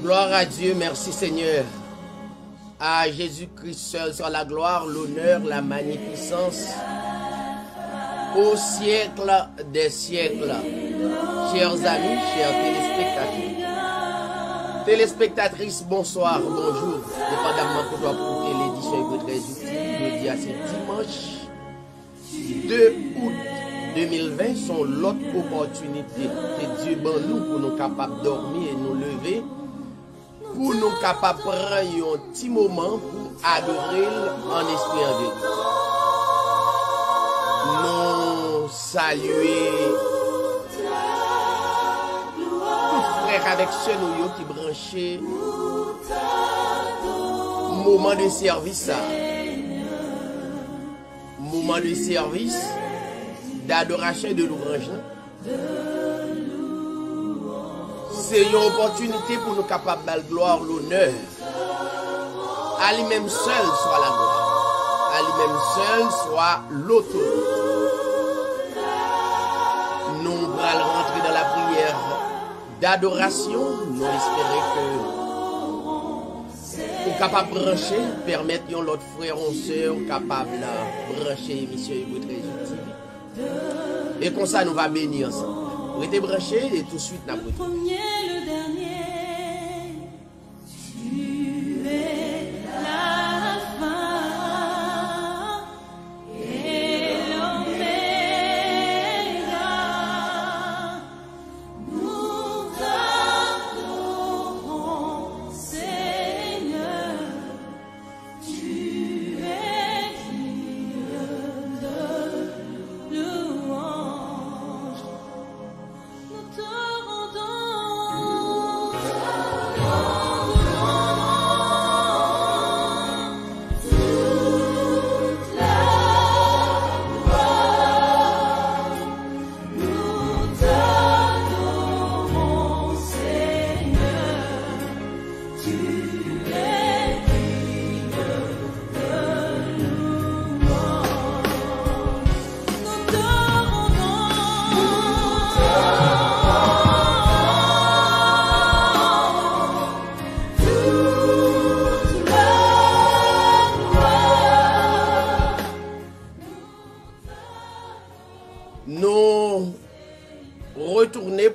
Gloire à Dieu, merci Seigneur. À Jésus-Christ seul soit la gloire, l'honneur, la magnificence au siècle des siècles. Chers amis, chers téléspectateurs, téléspectatrices, bonsoir, bonjour. Dépendamment que toi pour l'édition est très utile, je dis à ce dimanche 2 août 2020, sont l'autre opportunité que Dieu ban nous pour nous capables de dormir et nous lever, pour nous capables de prendre un petit moment pour adorer en esprit en vérité. Nous saluer tous frères avec ceux nous qui branchés moment de service, moment de service d'adoration et de louange. C'est une opportunité pour nous capables de gloire, l'honneur. À lui-même seul soit la gloire. À lui-même seul soit l'autorité. Nous allons rentrer dans la prière d'adoration. Nous espérons que nous capables de brancher, permettre à l'autre frère ou soeur capable de brancher l'émission et très utile. Et comme ça, nous allons bénir ensemble. Restez branchés et tout de suite, nous allons.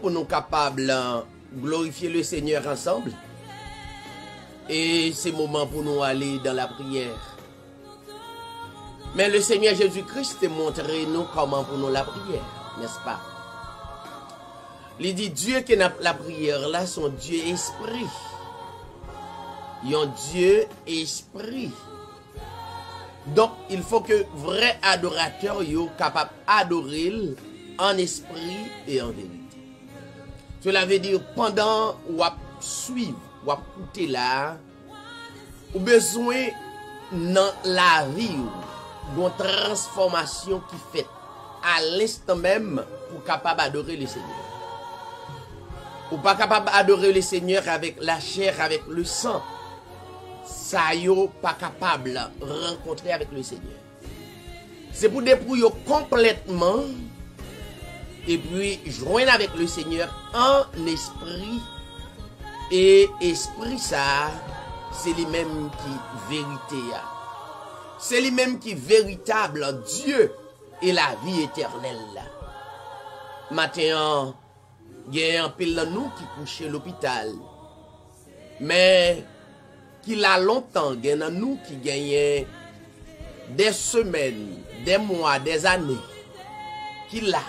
Pour nous capables de glorifier le Seigneur ensemble. Et c'est le moment pour nous aller dans la prière. Mais le Seigneur Jésus-Christ a montré nous comment pour nous la prière, n'est-ce pas? Il dit Dieu qui n'a la prière là, son Dieu esprit. Un Dieu esprit. Donc il faut que vrai adorateur soient capable d'adorer en esprit et en vérité. Cela veut dire pendant ou à suivre, ou à écouter là, ou besoin dans la vie, d'une transformation qui fait à l'instant même pour capable d'adorer le Seigneur. Ou pas capable d'adorer le Seigneur avec la chair, avec le sang. Ça yo pas capable de rencontrer avec le Seigneur. C'est pour dépouiller complètement et puis joindre avec le Seigneur en esprit. Et esprit ça, c'est lui-même qui vérité. C'est lui-même qui véritable Dieu et la vie éternelle. Maintenant, il y a un pile de nous qui couchent à l'hôpital. Mais qu'il a longtemps, il y a nous qui gagnent des semaines, des mois, des années. Qu'il a.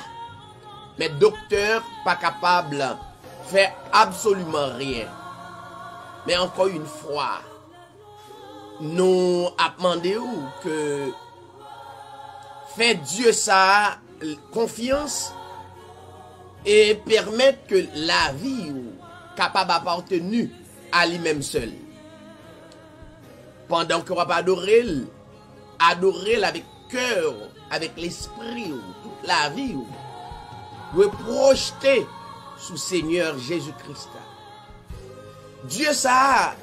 Mais docteur pas capable de faire absolument rien. Mais encore une fois, nous avons demandé que fait Dieu ça confiance et permettre que la vie capable d'appartenir à lui-même seul. Pendant qu'on va adorer avec cœur, avec l'esprit, toute la vie, vous projeter sous Seigneur Jésus-Christ. Dieu ça,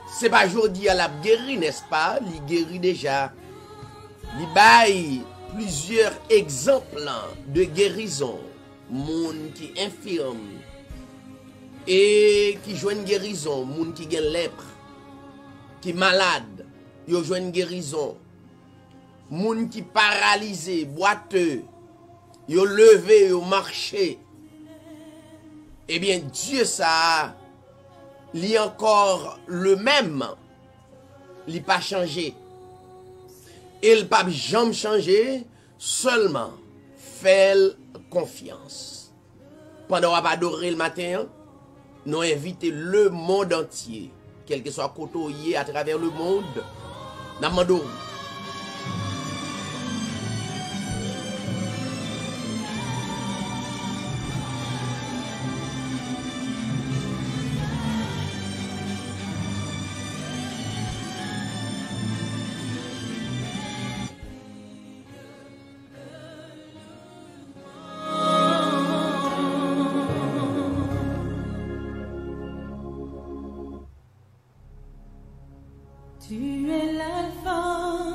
c'est pas aujourd'hui à la guéri, n'est-ce pas? Il guérit déjà. Il baille plusieurs exemples de guérison. Moun qui infirme et qui joue guérison. Moun qui gagne lèpre, qui malade, yo joue guérison. Moun qui paralysé, boiteux, yo levé, yo marché. Eh bien, Dieu ça, il est encore le même. Il n'a pas changé. Il n'a pas jamais changé, seulement fait confiance. Pendant qu'on va adorer le matin, nous invitons le monde entier, quel que soit côté à travers le monde, nous demandons. Tu es l'alpha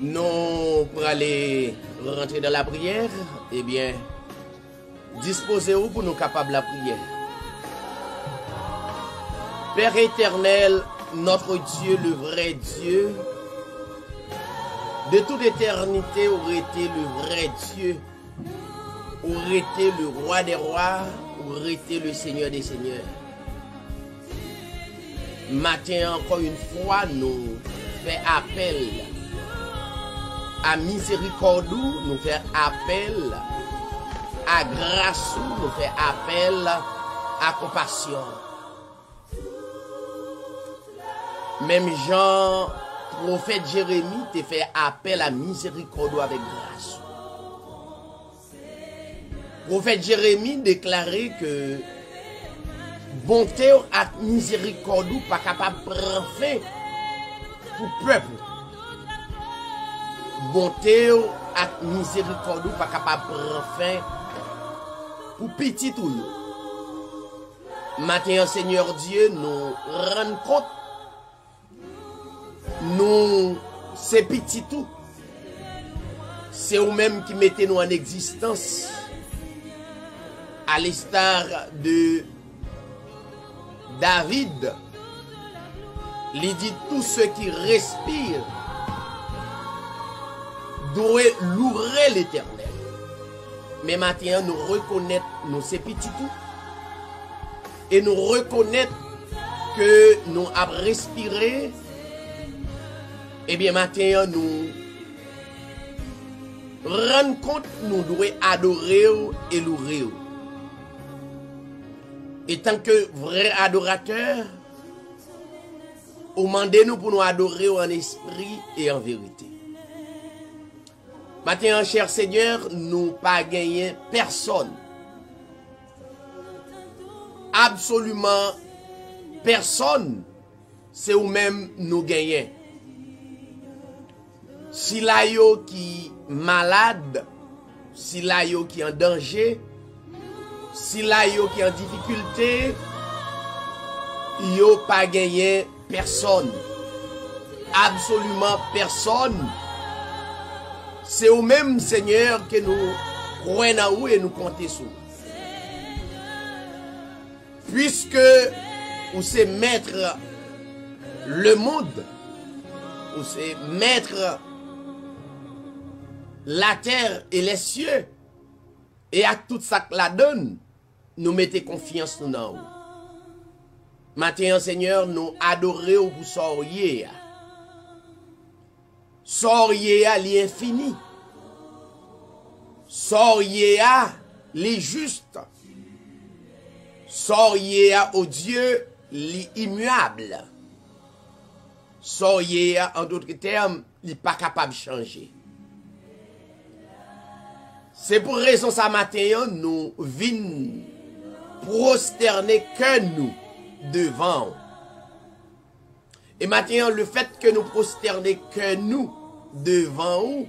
nous pour aller rentrer dans la prière, eh bien, disposez-vous pour nous capables la prière. Père éternel, notre Dieu, le vrai Dieu, de toute éternité aurait été le vrai Dieu, aurait été le roi des rois, aurait été le Seigneur des seigneurs. Matin, encore une fois, nous fait appel à miséricorde, nous fait appel à grâce, nous fait appel à compassion. Même Jean, prophète Jérémie, te fait appel à miséricorde avec grâce. Prophète Jérémie déclarait que bonté et miséricorde pas capable de prendre fin pour peuple. Bonté et miséricorde pas capable de prendre fin pour petit tout. Maintenant, Seigneur Dieu, nous rendons compte, nous, c'est petit tout. C'est vous-même qui mettez nous en existence. À l'instar de David, il dit tous ceux qui respirent doivent louer l'Éternel. Mais maintenant, nous reconnaissons nous c'est petit tout. Et nous reconnaissons que nous avons respiré. Eh bien, maintenant, nous rendons compte nous devons adorer et louer. Et tant que vrai adorateur, demandez-nous pour nous adorer en esprit et en vérité. Maintenant, cher Seigneur, nous pas gagné personne. Absolument personne. C'est vous-même nous gagnons. Si la yo qui malade, si la yo qui en danger, si la yo qui en difficulté, yo pas gagné personne. Absolument personne. C'est au même Seigneur que nous croyons et nous comptons sur. Puisque vous c'est maître le monde, vous c'est maître la terre et les cieux, et à tout ça que la donne, nous mettez confiance nous dans vous. Maintenant, Seigneur, nous adorons vous sorriez. Sorriez à l'infini. Sorriez à les justes. Sorriez au Dieu l'immuable. Sorriez en d'autres termes, il n'est pas capable de changer. C'est pour raison ça matin, nous venons prosterner que nous devant. Et maintenant, le fait que nous prosterner que nous devant nous,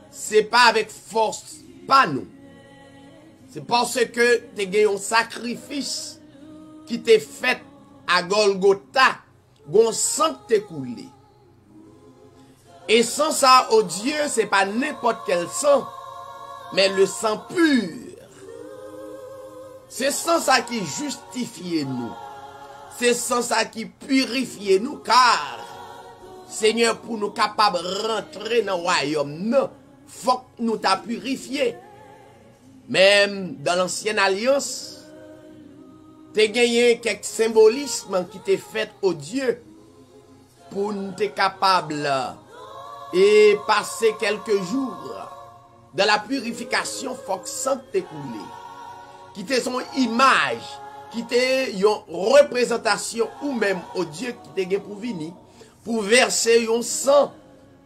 c'est pas avec force, pas nous. C'est parce que tu as gagné un sacrifice qui t'est fait à Golgotha, gon sang t'est coulé. Et sans ça, oh Dieu, c'est pas n'importe quel sang, mais le sang pur. C'est sans ça qui justifie nous. C'est sans ça qui purifie nous, car Seigneur, pour nous capables de rentrer dans le royaume, non, faut que nous t'a purifié. Même dans l'ancienne alliance, tu as gagné quelques symbolismes qui t'est fait au Dieu pour nous être capables et passer quelques jours dans la purification, faut que sang t'écoule. Qui t'est son image, qui t'est une représentation ou même au Dieu qui t'est gagné pour venir, pour verser un sang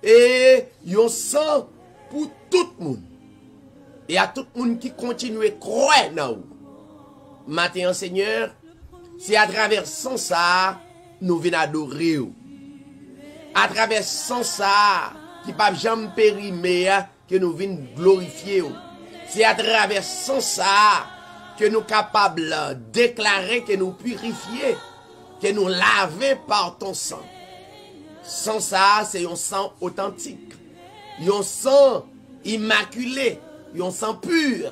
et un sang pour tout le monde. Et à tout le monde qui continue à croire dans vous. Maintenant, Seigneur, c'est à travers sans ça, nous venons adorer. À travers sans ça, qui pas jamais périmé, que nous venons glorifier. C'est à travers sans ça, que nous sommes capables de déclarer que nous purifier, que nous laver par ton sang. Sans ça, c'est un sang authentique. yon sang immaculé, yon sang pur.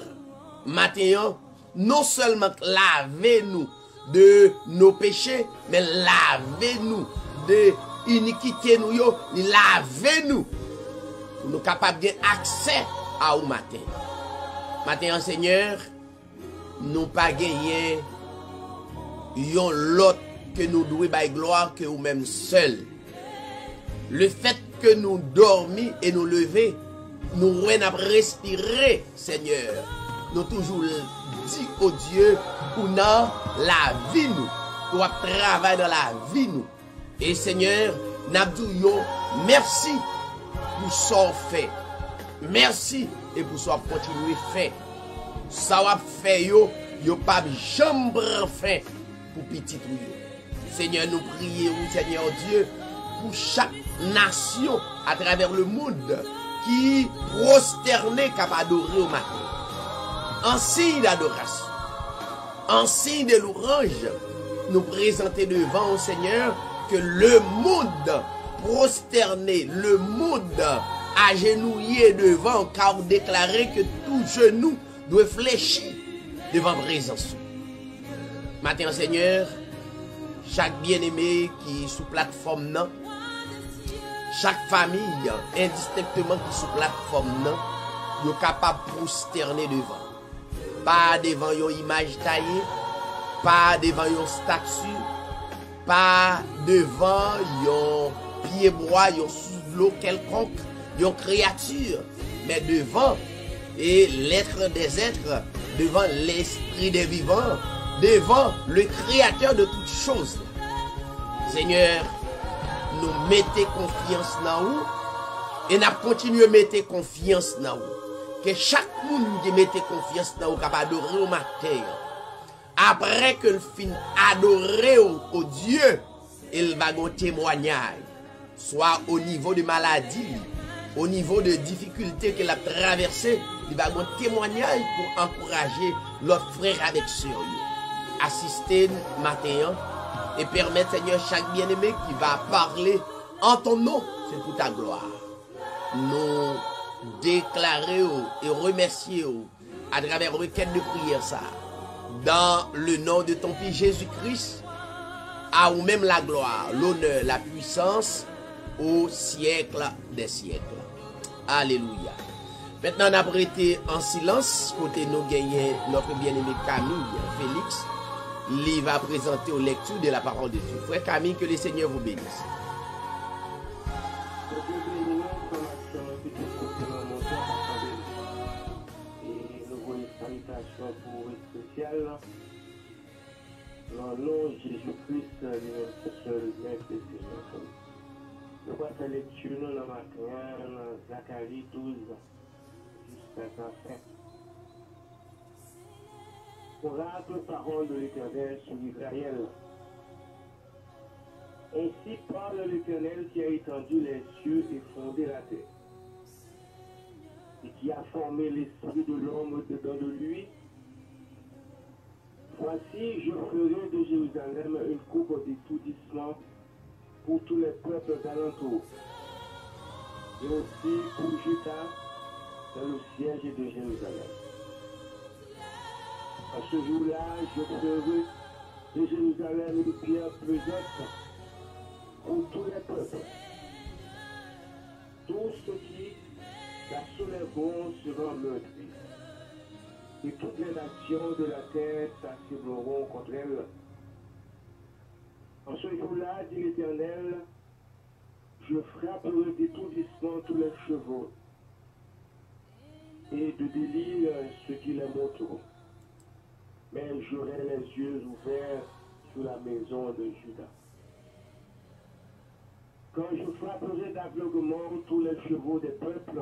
Matin, non seulement lavez-nous de nos péchés, mais lavez-nous de iniquité nous yo, lavez-nous pour nous capables d'avoir accès à au matin. Matin, Seigneur, nous pas gagné yon l'autre que nous devons bailler gloire que nous-mêmes seuls. Le fait que nous dormions et nous lever, nous respirer, Seigneur. Nous toujours dit au Dieu pour dans la vie nous, pour travailler dans la vie nous. Et Seigneur, nous merci pour ce qu'on fait. Merci et pour ce qu'on continue à faire. Ça va faire yo pas jamais fin pour petit ou. Seigneur, nous prions, Seigneur Dieu, pour chaque nation à travers le monde qui prosterné capable d'adorer au matin. En signe d'adoration, en signe de louange, nous présenter devant au Seigneur que le monde prosterné, le monde agenouillé devant, car vous déclarez que tout genou doit fléchir devant présence. Matin, Seigneur, chaque bien-aimé qui est sous plateforme, non, chaque famille, indistinctement qui est sous plateforme, non, est capable de prosterner devant. Pas devant une image taillée, pas devant une statue, pas devant un pied bois, un sous-l'eau quelconque, une créature, mais devant et l'être des êtres, devant l'esprit des vivants, devant le créateur de toutes choses. Seigneur, nous mettons confiance dans vous et nous continuons à mettre confiance dans vous. Que chaque monde qui mette confiance dans vous capable d'adorer au matin. Après que le fin adorer au Dieu, il va avoir un témoignage. Soit au niveau de maladie, au niveau de difficultés qu'il a traversées, il va avoir un témoignage pour encourager l'autre frère avec sérieux. Assister matin et permettre, Seigneur, chaque bien-aimé qui va parler en ton nom, c'est pour ta gloire. Nous déclarer et remercier à travers requête de prière ça. Dans le nom de ton Fils Jésus-Christ, à ou même la gloire, l'honneur, la puissance au siècle des siècles. Alléluia. Maintenant, on a prêté en silence, côté nous gagner notre bien-aimé Camille Félix. Il va présenter aux lectures de la parole de Dieu. Frère Camille, que le Seigneur vous bénisse. Pour spécial, dans le nom de Jésus-Christ, le seul maître et Seigneur. Je vois sa lecture dans le matin, dans Zacharie 12, jusqu'à la fin. Oracle, parole de l'Éternel sur Israël. Ainsi parle l'Éternel qui a étendu les cieux et fondé la terre, et qui a formé l'esprit de l'homme dedans de lui. Voici, je ferai de Jérusalem une coupe d'étourdissement pour tous les peuples d'alentour, et aussi pour Juda dans le siège de Jérusalem. À ce jour-là, je ferai de Jérusalem une pierre pesante pour tous les peuples. Tous ceux qui la soulèveront seront meurtris, et toutes les nations de la terre s'assembleront contre elle. En ce jour-là, dit l'Éternel, je frapperai d'étourdissement tous les chevaux, et de délire ceux qui les monteront. Mais j'aurai les yeux ouverts sur la maison de Juda. Quand je frapperai d'aveuglement tous les chevaux des peuples,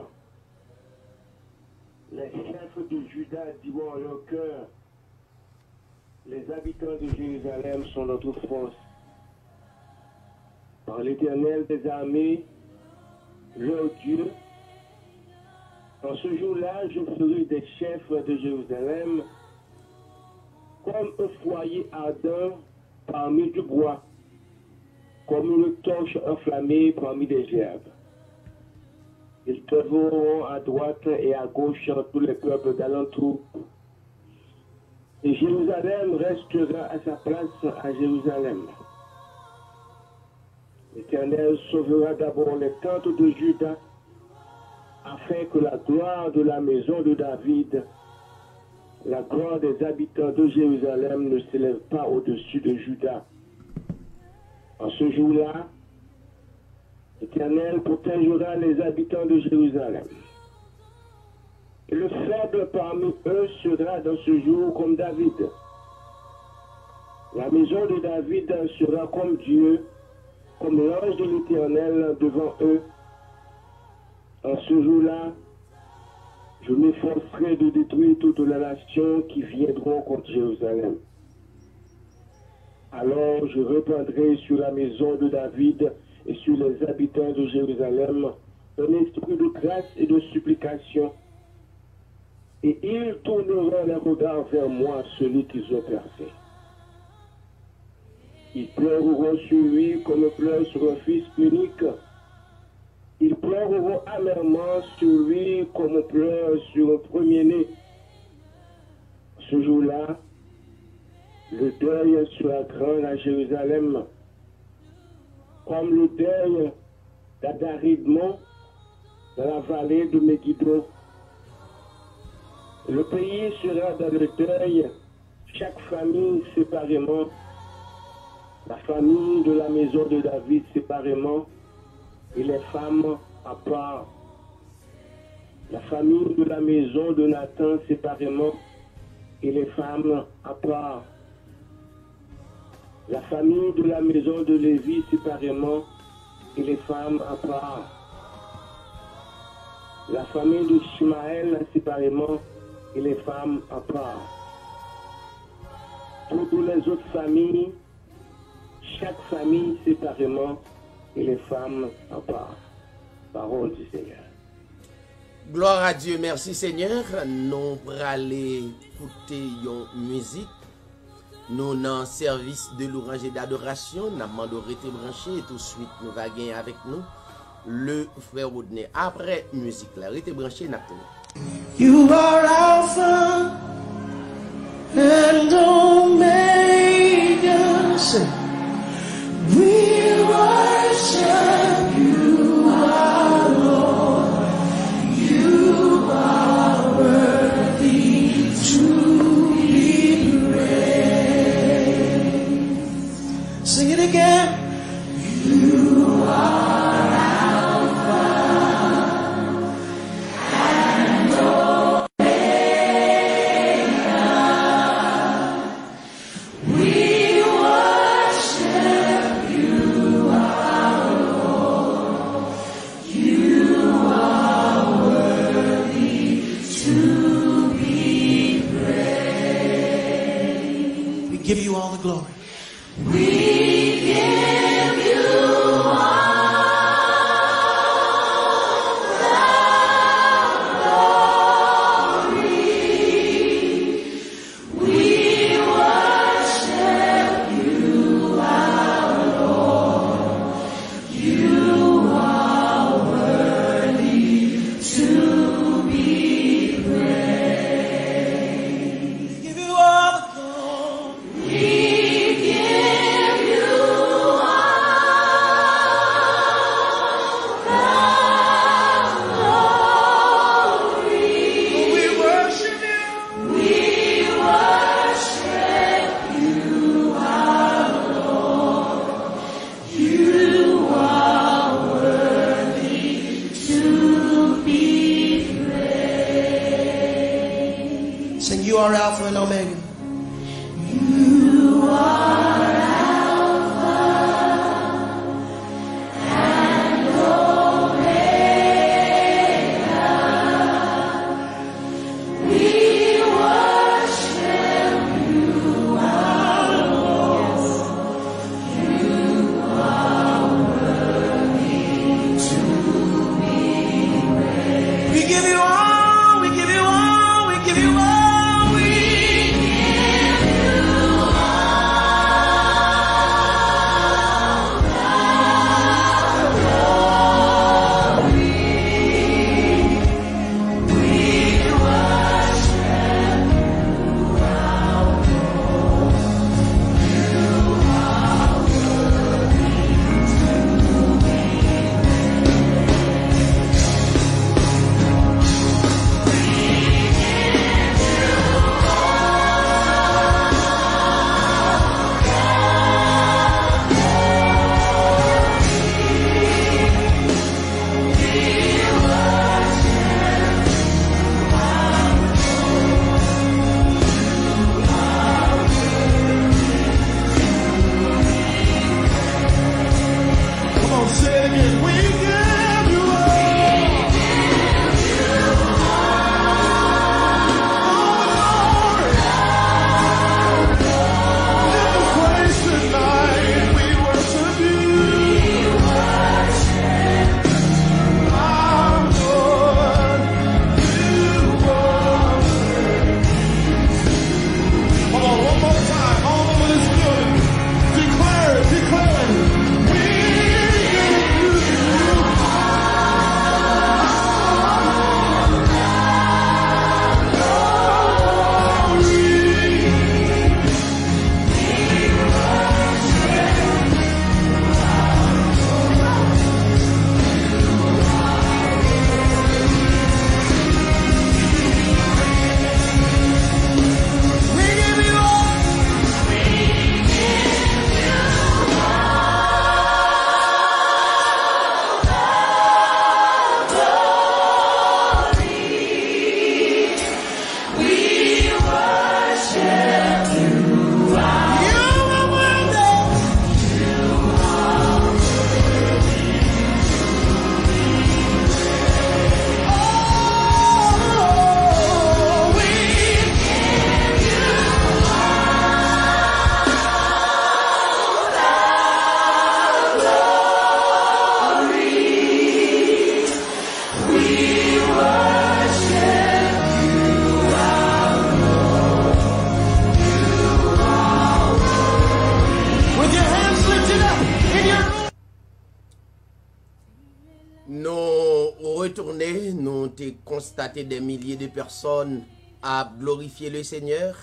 les chefs de Juda diront en leur cœur, les habitants de Jérusalem sont notre force. Par l'Éternel des armées, leur Dieu, en ce jour-là, je ferai des chefs de Jérusalem comme un foyer ardent parmi du bois, comme une torche enflammée parmi des gerbes. Ils prévaudront à droite et à gauche tous les peuples d'alentour. Et Jérusalem restera à sa place à Jérusalem. L'Éternel sauvera d'abord les tentes de Juda, afin que la gloire de la maison de David, la gloire des habitants de Jérusalem ne s'élève pas au-dessus de Juda. En ce jour-là, l'Éternel protégera les habitants de Jérusalem. Et le faible parmi eux sera dans ce jour comme David. La maison de David sera comme Dieu, comme l'ange de l'Éternel devant eux. En ce jour-là, je m'efforcerai de détruire toutes les nations qui viendront contre Jérusalem. Alors je répandrai sur la maison de David et sur les habitants de Jérusalem un esprit de grâce et de supplication. Et ils tourneront les regards vers moi, celui qu'ils ont percé. Ils pleureront sur lui comme on pleure sur un fils unique. Ils pleureront amèrement sur lui comme on pleure sur un premier-né. Ce jour-là, le deuil sera grand à Jérusalem, comme le deuil d'Adaridmon dans la vallée de Megiddo. Le pays sera dans le deuil, chaque famille séparément, la famille de la maison de David séparément, et les femmes à part. La famille de la maison de Nathan séparément, et les femmes à part. La famille de la maison de Lévi séparément, et les femmes à part. La famille de Ishmaël séparément, et les femmes à part. Toutes les autres familles, chaque famille séparément, et les femmes à part. Parole du Seigneur. Gloire à Dieu, merci Seigneur. Nous pour aller écouter une musique. Nous dans service de louange et d'adoration. Nous demandons de rester branché et tout de suite nous va gagner avec nous le frère Rodney. Après musique là, restez branché n'a. You are Alpha and Omega. We worship you, our Lord. You are worthy to be praised. Sing it again. You are Alpha and Omega. We worship you, our Lord. You are worthy to be praised. We give you all the glory. We give you all the glory. We give retourné, nous avons constaté des milliers de personnes à glorifier le Seigneur,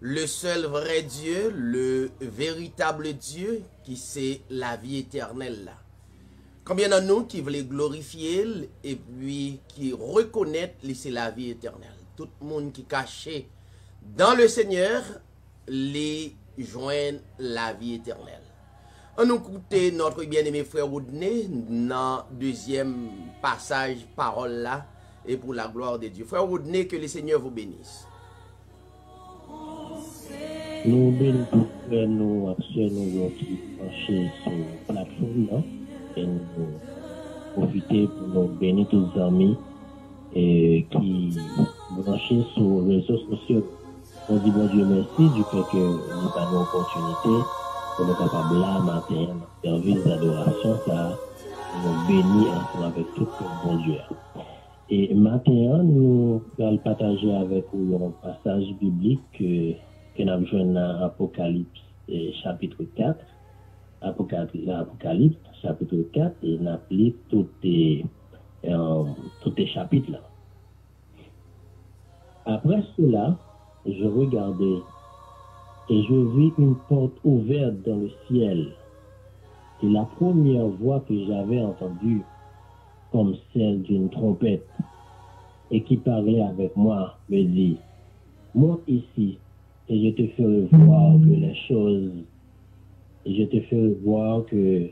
le seul vrai Dieu, le véritable Dieu qui c'est la vie éternelle. Combien de nous qui veulent glorifier et puis qui reconnaissent que c'est la vie éternelle? Tout le monde qui est caché dans le Seigneur, les joignent la vie éternelle. On nous écoute notre bien-aimé frère Rodney dans le deuxième passage parole là et pour la gloire de Dieu. Frère Rodney, que le Seigneur vous bénisse. Nous bénissons nous actuellement qui penchés sur la plateforme et nous profiter pour nous bénir tous les amis et qui branchés sur les réseaux sociaux. On dit bon Dieu merci du fait que nous avons l'opportunité pour nous capables là matin service d'adoration ça nous bénir ensemble avec tout le bon Dieu. Et maintenant nous allons partager avec vous un passage biblique que nous avons joué dans Apocalypse chapitre 4. Apocalypse chapitre 4 et nous appelons tous les chapitres là. Après cela, je regardais et je vis une porte ouverte dans le ciel. Et la première voix que j'avais entendue, comme celle d'une trompette, et qui parlait avec moi, me dit, monte ici, et je te ferai voir que les choses, et je te ferai voir que,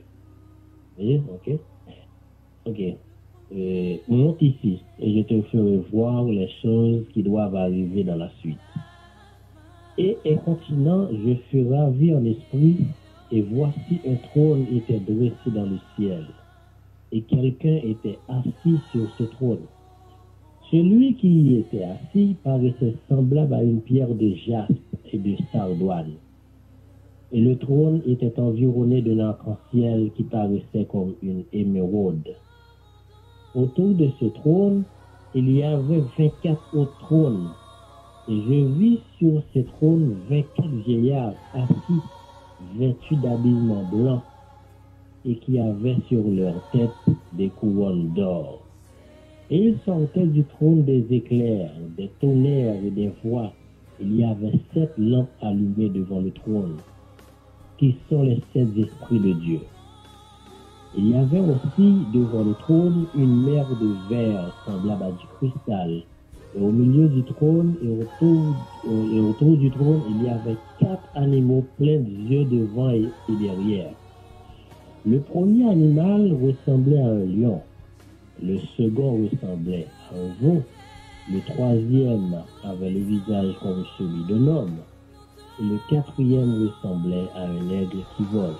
monte ici, et je te ferai voir les choses qui doivent arriver dans la suite. Et incontinent, je fus ravi en esprit, et voici un trône était dressé dans le ciel, et quelqu'un était assis sur ce trône. Celui qui y était assis paraissait semblable à une pierre de jaspe et de sardoine. Et le trône était environné d'un arc-en-ciel qui paraissait comme une émeraude. Autour de ce trône, il y avait 24 autres trônes. Et je vis sur ces trônes 24 vieillards assis, vêtus d'habillements blancs, et qui avaient sur leur tête des couronnes d'or. Et il sortait du trône des éclairs, des tonnerres et des voix. Il y avait 7 lampes allumées devant le trône, qui sont les 7 esprits de Dieu. Il y avait aussi devant le trône une mer de verre semblable à du cristal. Et au milieu du trône et autour du trône, il y avait 4 animaux pleins d'yeux devant et derrière. Le premier animal ressemblait à un lion. Le second ressemblait à un veau. Le troisième avait le visage comme celui d'un homme. Et le quatrième ressemblait à un aigle qui vole.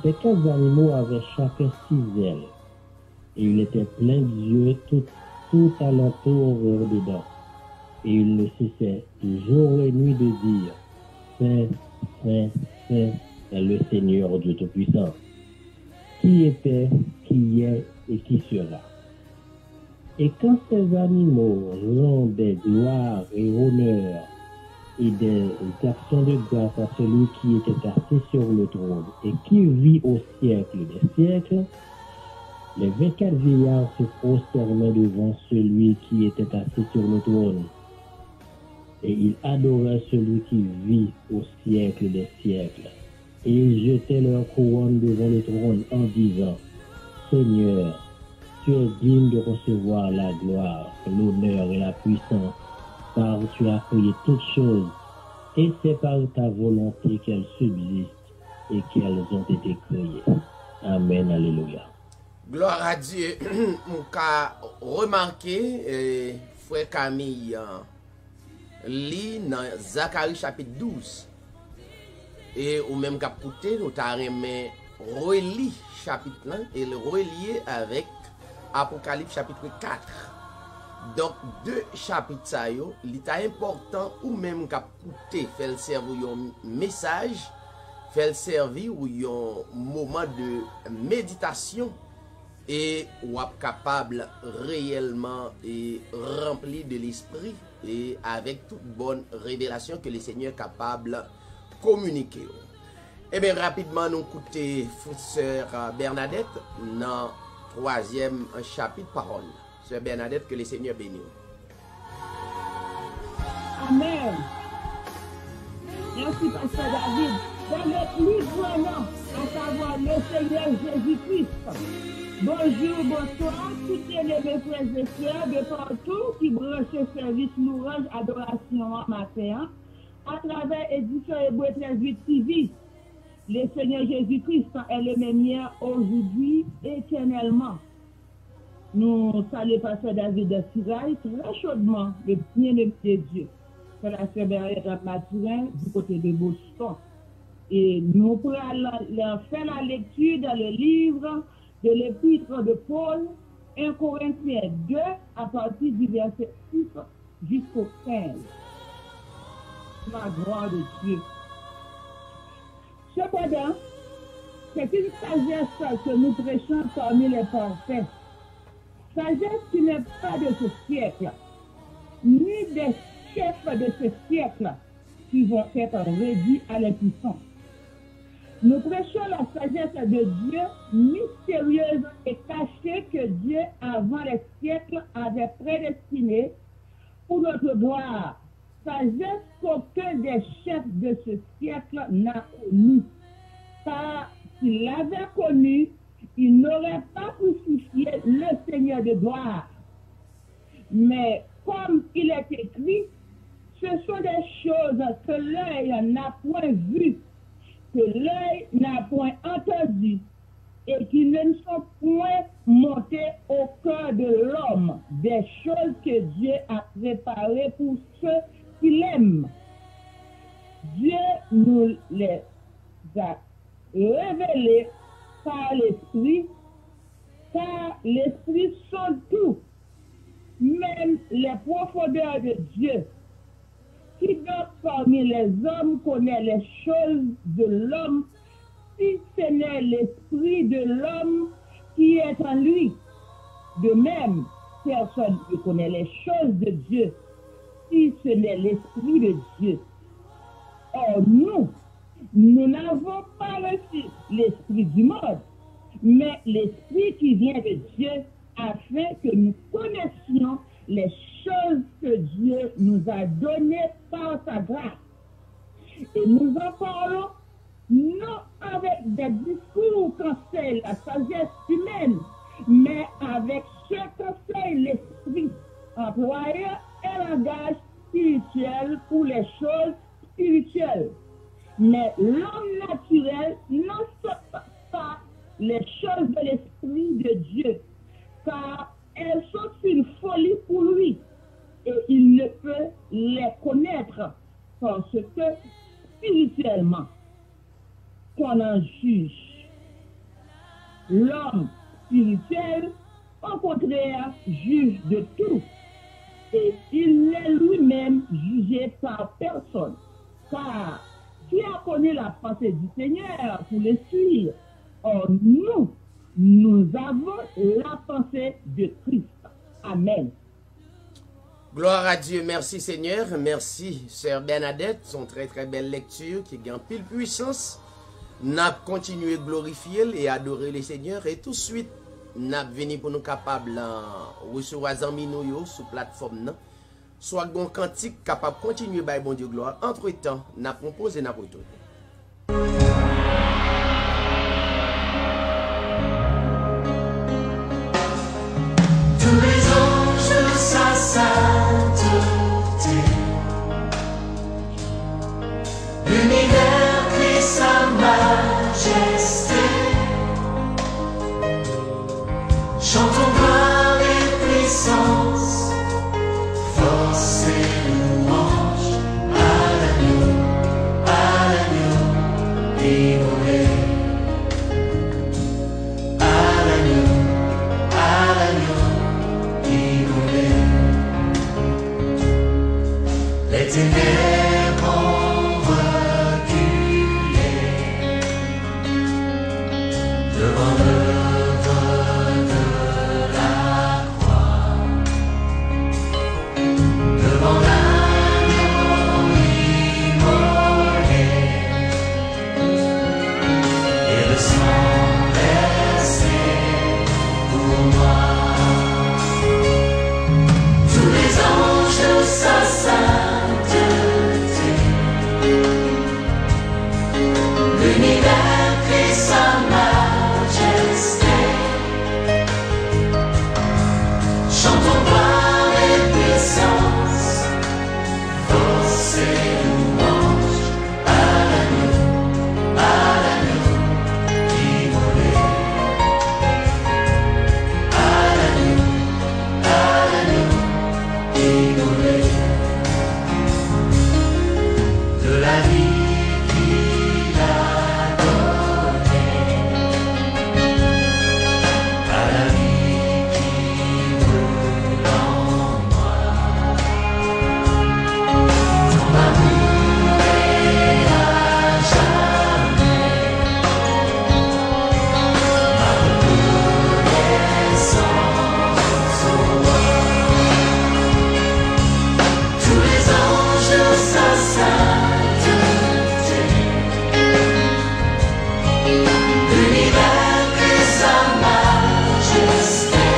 Ces 4 animaux avaient chacun 6 ailes. Et il était plein d'yeux tout alentour dedans. Et il ne cessait jour et nuit de dire, Saint, est le Seigneur Dieu Tout-Puissant, qui était, qui est et qui sera. Et quand ces animaux rendaient gloire et honneur et des actions de grâce à celui qui était assis sur le trône et qui vit au siècle des siècles, les 24 vieillards se prosternaient devant celui qui était assis sur le trône. Et ils adoraient celui qui vit au siècle des siècles. Et ils jetaient leur couronne devant le trône en disant, Seigneur, tu es digne de recevoir la gloire, l'honneur et la puissance, car tu as créé toutes choses, et c'est par ta volonté qu'elles subsistent et qu'elles ont été créées. Amen, alléluia. Gloire à Dieu. On a remarqué, frère Camille, lit dans Zacharie chapitre 12. Et ou même capoté, nous avons relié chapitre 1 et le relier avec Apocalypse chapitre 4. Donc, 2 chapitres, il est important ou même capoté, faire servir un message, faire servir un moment de méditation. Et ou êtes capable réellement et rempli de l'esprit et avec toute bonne révélation que le Seigneur est capable de communiquer. Et bien rapidement nous écoutons sœur Bernadette dans troisième chapitre parole. Sœur Bernadette, que le Seigneur bénisse. Amen. Merci, Pasteur David. Dans le livre, non, à savoir le Seigneur Jésus-Christ. Bonjour, bonsoir, toutes les frères et sœurs de partout qui branchent ce service louange adoration matin à travers édition Hébreu 13:8 TV. Le Seigneur Jésus-Christ est le même hier, aujourd'hui, éternellement. Nous saluons Pasteur David de Sirail très chaudement, le bien-aimé de Dieu. C'est la sœur Bernadette Mathurin du côté de Boston. Et nous pourrons faire la lecture dans le livre de l'épître de Paul, 1 Corinthiens 2, à partir du verset 6 jusqu'au 15. La gloire de Dieu. Cependant, c'est une sagesse que nous prêchons parmi les parfaits. Sagesse qui n'est pas de ce siècle, ni des chefs de ce siècle qui vont être réduits à l'impuissance. Nous prêchons la sagesse de Dieu, mystérieuse et cachée, que Dieu, avant les siècles, avait prédestinée pour notre gloire. Sagesse qu'aucun des chefs de ce siècle n'a connue. Car s'il l'avait connue, il n'aurait pas crucifié le Seigneur de gloire. Mais comme il est écrit, ce sont des choses que l'œil n'a point vues, que l'œil n'a point entendu, et qui ne sont point montées au cœur de l'homme, des choses que Dieu a préparées pour ceux qui l'aiment. Dieu nous les a révélées par l'Esprit, car l'Esprit sont tout, même les profondeurs de Dieu. Qui donc parmi les hommes connaît les choses de l'homme, si ce n'est l'esprit de l'homme qui est en lui? De même, personne ne connaît les choses de Dieu, si ce n'est l'esprit de Dieu. Or, nous n'avons pas reçu l'esprit du monde, mais l'esprit qui vient de Dieu, afin que nous connaissions les choses que Dieu nous a données par sa grâce. Et nous en parlons non avec des discours qu'enseigne la sagesse humaine, mais avec ce qu'enseigne l'esprit, employé un langage spirituel pour les choses spirituelles. Mais l'homme naturel n'accepte pas les choses de l'esprit de Dieu, car elles sont une folie pour lui, et il ne peut les connaître parce que spirituellement, qu'on en juge. L'homme spirituel, au contraire, juge de tout, et il n'est lui-même jugé par personne, car qui a connu la pensée du Seigneur pour le suivre? Or, nous avons la pensée de Christ. Amen. Gloire à Dieu. Merci Seigneur. Merci Sœur Bernadette. Son très très belle lecture qui gagne pile puissance. N'a continué à glorifier et adorer le Seigneur. Et tout de suite, n'a venu pour nous capables de recevoir des amis sur la plateforme. Soit bon cantique capable de continuer par bon Dieu gloire. Entre temps, n'a proposé et n'a retourné. Tous les anges, sa sainteté, l'univers crie sa majesté, chantons gloire et puissance, force et louange à l'agneau immolé. Les ténèbres ont reculé devant l'œuvre de la croix, devant l'agneau immolé. L'univers crie sa majesté. Chantons gloire et puissance, force et louange à l'agneau immolé. À l'agneau immolé. De la vie qu'il a donnée à la vie qui brûle en moi. Ton amour est à jamais ma reconnaissance au roi. Tous les anges sa sainteté, l'univers crie sa majesté.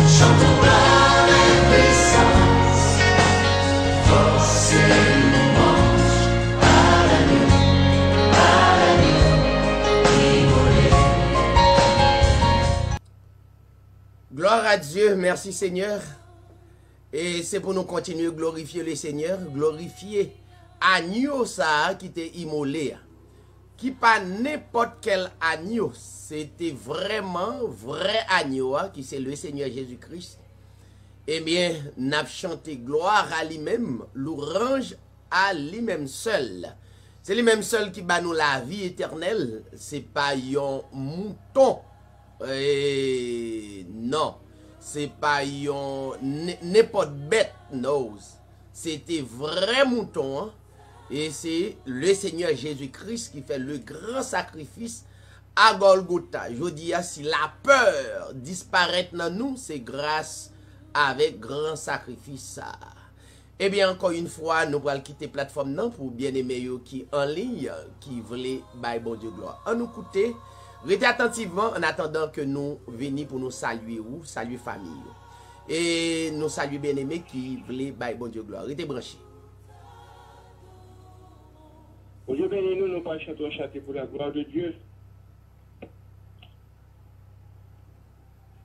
Chantons gloire et puissance, force et louange à l'agneau immolé. Gloire à Dieu, merci Seigneur. Et c'est pour nous continuer à glorifier le Seigneur, glorifier agneau ça qui était immolé. Qui pas n'importe quel agneau, c'était vraiment vrai agneau qui c'est le Seigneur Jésus-Christ. Eh bien, n'a chanté gloire à lui-même, louange à lui-même seul. C'est lui-même seul qui bat nous la vie éternelle, c'est pas un mouton. Non. C'est pas n'importe bête, non. C'était vrai mouton. Hein? Et c'est le Seigneur Jésus-Christ qui fait le grand sacrifice à Golgotha. Je dis, si la peur disparaît dans nous, c'est grâce avec grand sacrifice. Eh bien, encore une fois, nous allons quitter la plateforme non pour bien-aimés qui en ligne, qui voulaient, bye bon Dieu gloire. En nous écouter. Restez attentivement en attendant que nous venions pour nous saluer ou saluer famille. Et nous saluer bien-aimés qui voulaient, bye bon Dieu gloire. Restez branchés. Au Dieu béni nous, nous pas chanter pour la gloire de Dieu.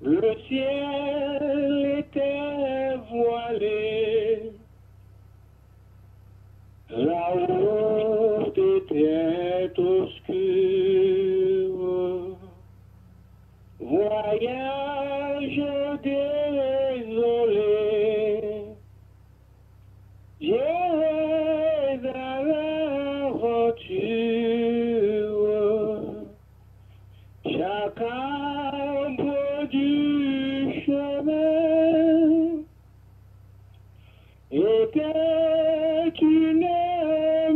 Le ciel était voilé, la route était obscure. Voyage désolé, j'irai à l'aventure. Chaque arbre du chemin était une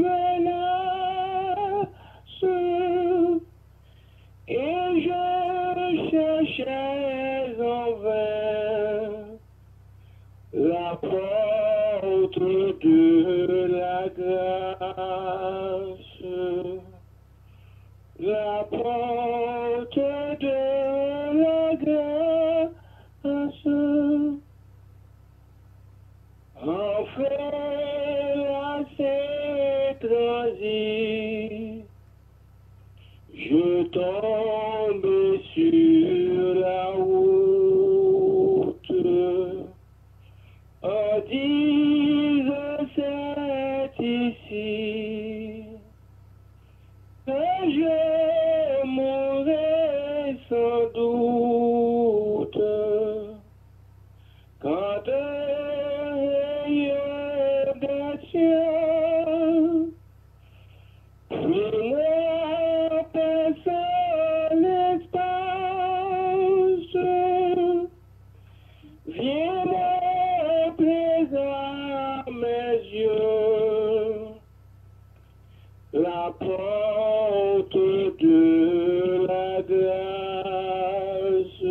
menace, et je cherchais en vain la porte de la grâce, la porte de la grâce. Enfin là c'est transi, je tombe sur la route, en disant c'est ici que je mourrai sans doute. Quand un rayon de ciel puis-moi passer l'espace, viens me présenter mes yeux la porte de la grâce,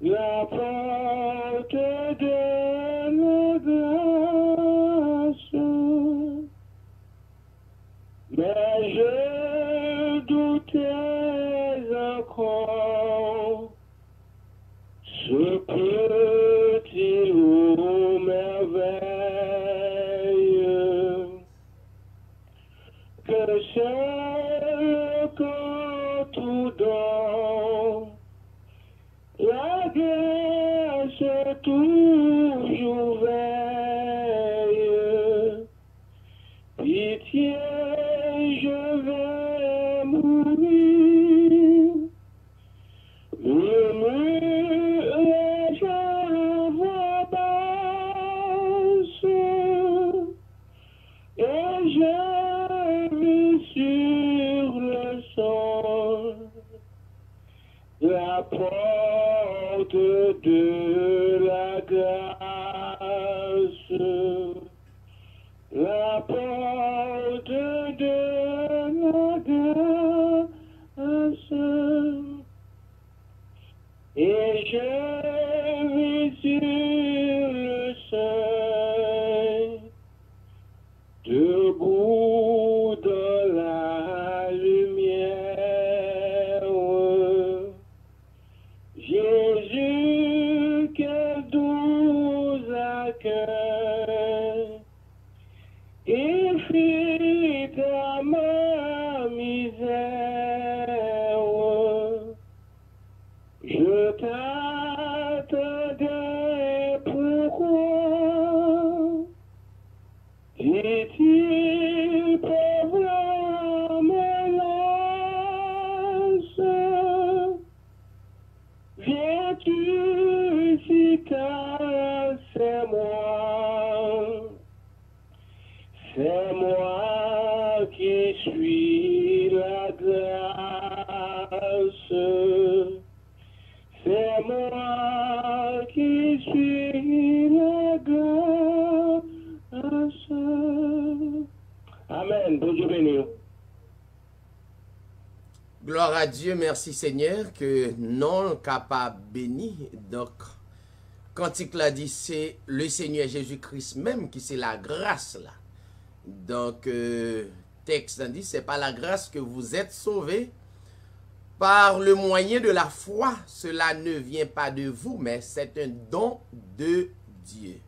la porte de la grâce. Mais je doutais encore ce petit mot merveille le seul que tout donne. La grâce toujours veille. Pitié, je vais mourir. Les gens vont basse. Et je vis sur le sol. La porte de la grâce, la porte de la grâce, et je vis sur le seuil, debout dans la lumière. Jésus, quel doux accueil, il fit à ma misère. Je t'attendais, pourquoi dit-il, pauvre me lasse? Viens-tu ici car c'est moi qui suis la grâce, c'est moi qui suis la grâce. Amen. Bon Dieu béni. Gloire à Dieu, merci Seigneur, que non capable béni. Donc, cantique l'a dit, c'est le Seigneur Jésus-Christ même qui c'est la grâce là. Donc, texte a dit, c'est par la grâce que vous êtes sauvés, par le moyen de la foi. Cela ne vient pas de vous, mais c'est un don de Dieu.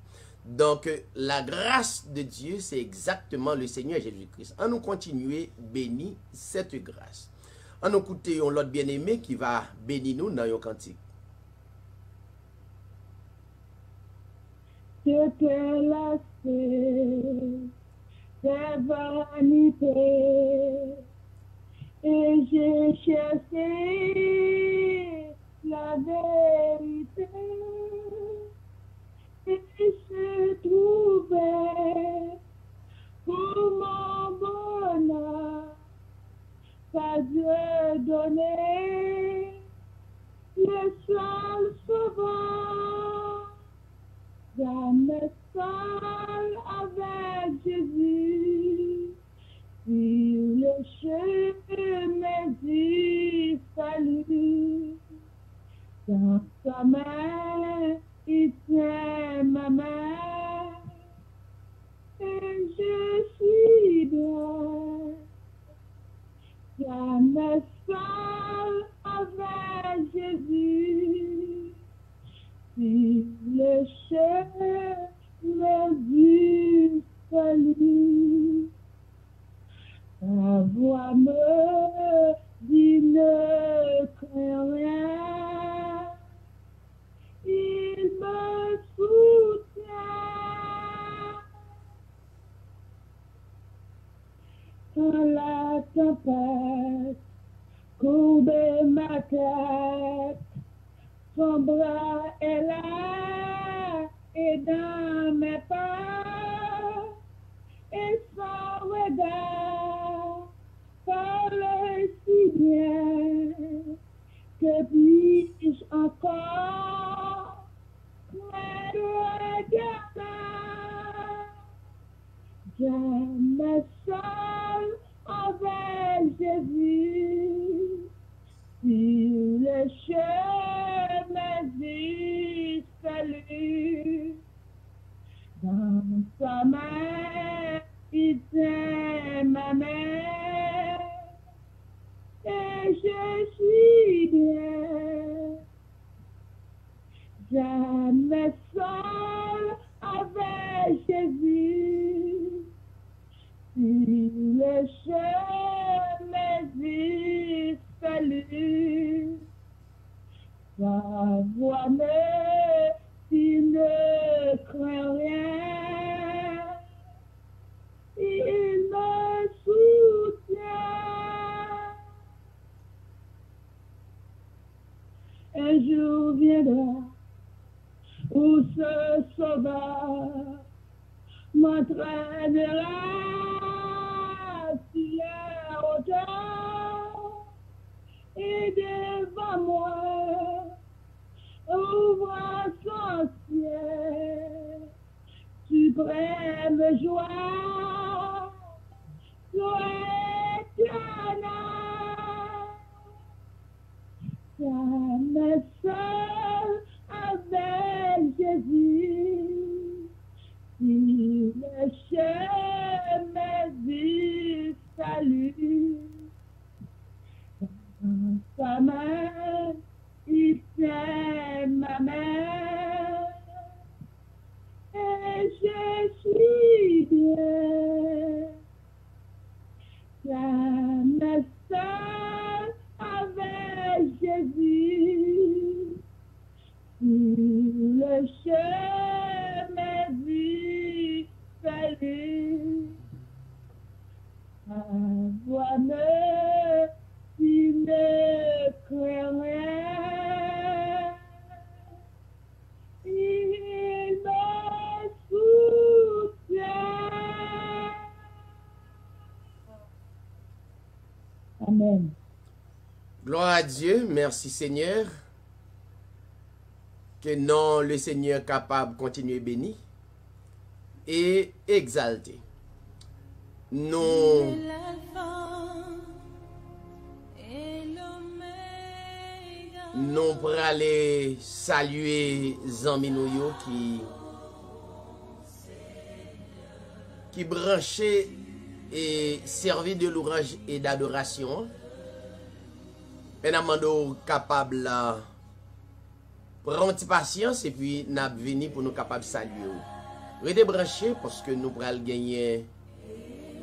Donc, la grâce de Dieu, c'est exactement le Seigneur Jésus-Christ. On nous continuer béni cette grâce. On nous écouter l'autre bien-aimé qui va bénir nous dans le cantique. Je te laisse, c'est vanité, et j'ai cherché la vérité, et je trouvais pour mon bonheur, pas Dieu donné, le seul sauveur, jamais seul avec Jésus, sur le chemin du salut. Dans sa main, il tient ma main, et je suis bien. Jamais seul avec Jésus, sur le chemin du salut. Ta voix me dit ne crains rien, il me soutient. Quand la tempête courbe ma tête, son bras est là et dans mes pas, et son regard parle si bien que puis-je encore me regarder. Jamais seul avec Jésus, sur le chemin du salut. Dans sa main, il tient ma main, et je suis bien. Jamais seul avec Jésus, sur le le chemin du salut. Ta voix tu ne crains rien. Il me soutient. Un jour viendra où ce sauveur m'entraînera sur la hauteur et devant moi ouvre son ciel, suprême joie, joie éternelle. Jamais seul avec Jésus, si le chemin du salut, dans sa main, il tient ma main, et je suis bien. Jamais seul avec Jésus, sur le chemin du salut. Vois-le, tu ne crains rien. Il me soutient. Amen. Gloire à Dieu, merci Seigneur. Que non, le Seigneur capable de continuer béni et exalté. Nous pour aller saluer Zami nou yo qui branché et servi de l'ouvrage et d'adoration. Et nous capable là prendre un petit patience et puis nous venir pour nous capables de saluer. Restez branchés parce que nous pourrons gagner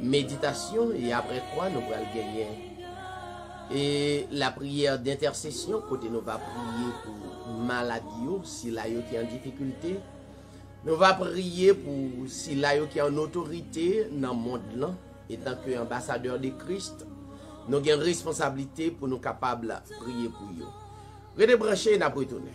méditation et après quoi nous pourrons gagner et la prière d'intercession côté nous va prier pour maladie si la yo qui est en difficulté. Nous va prier pour si la yo qui est en autorité dans le monde là et tant que ambassadeur de Christ. Nous avons une responsabilité pour nous capables de prier pour eux. Restez branchés et nous retourner.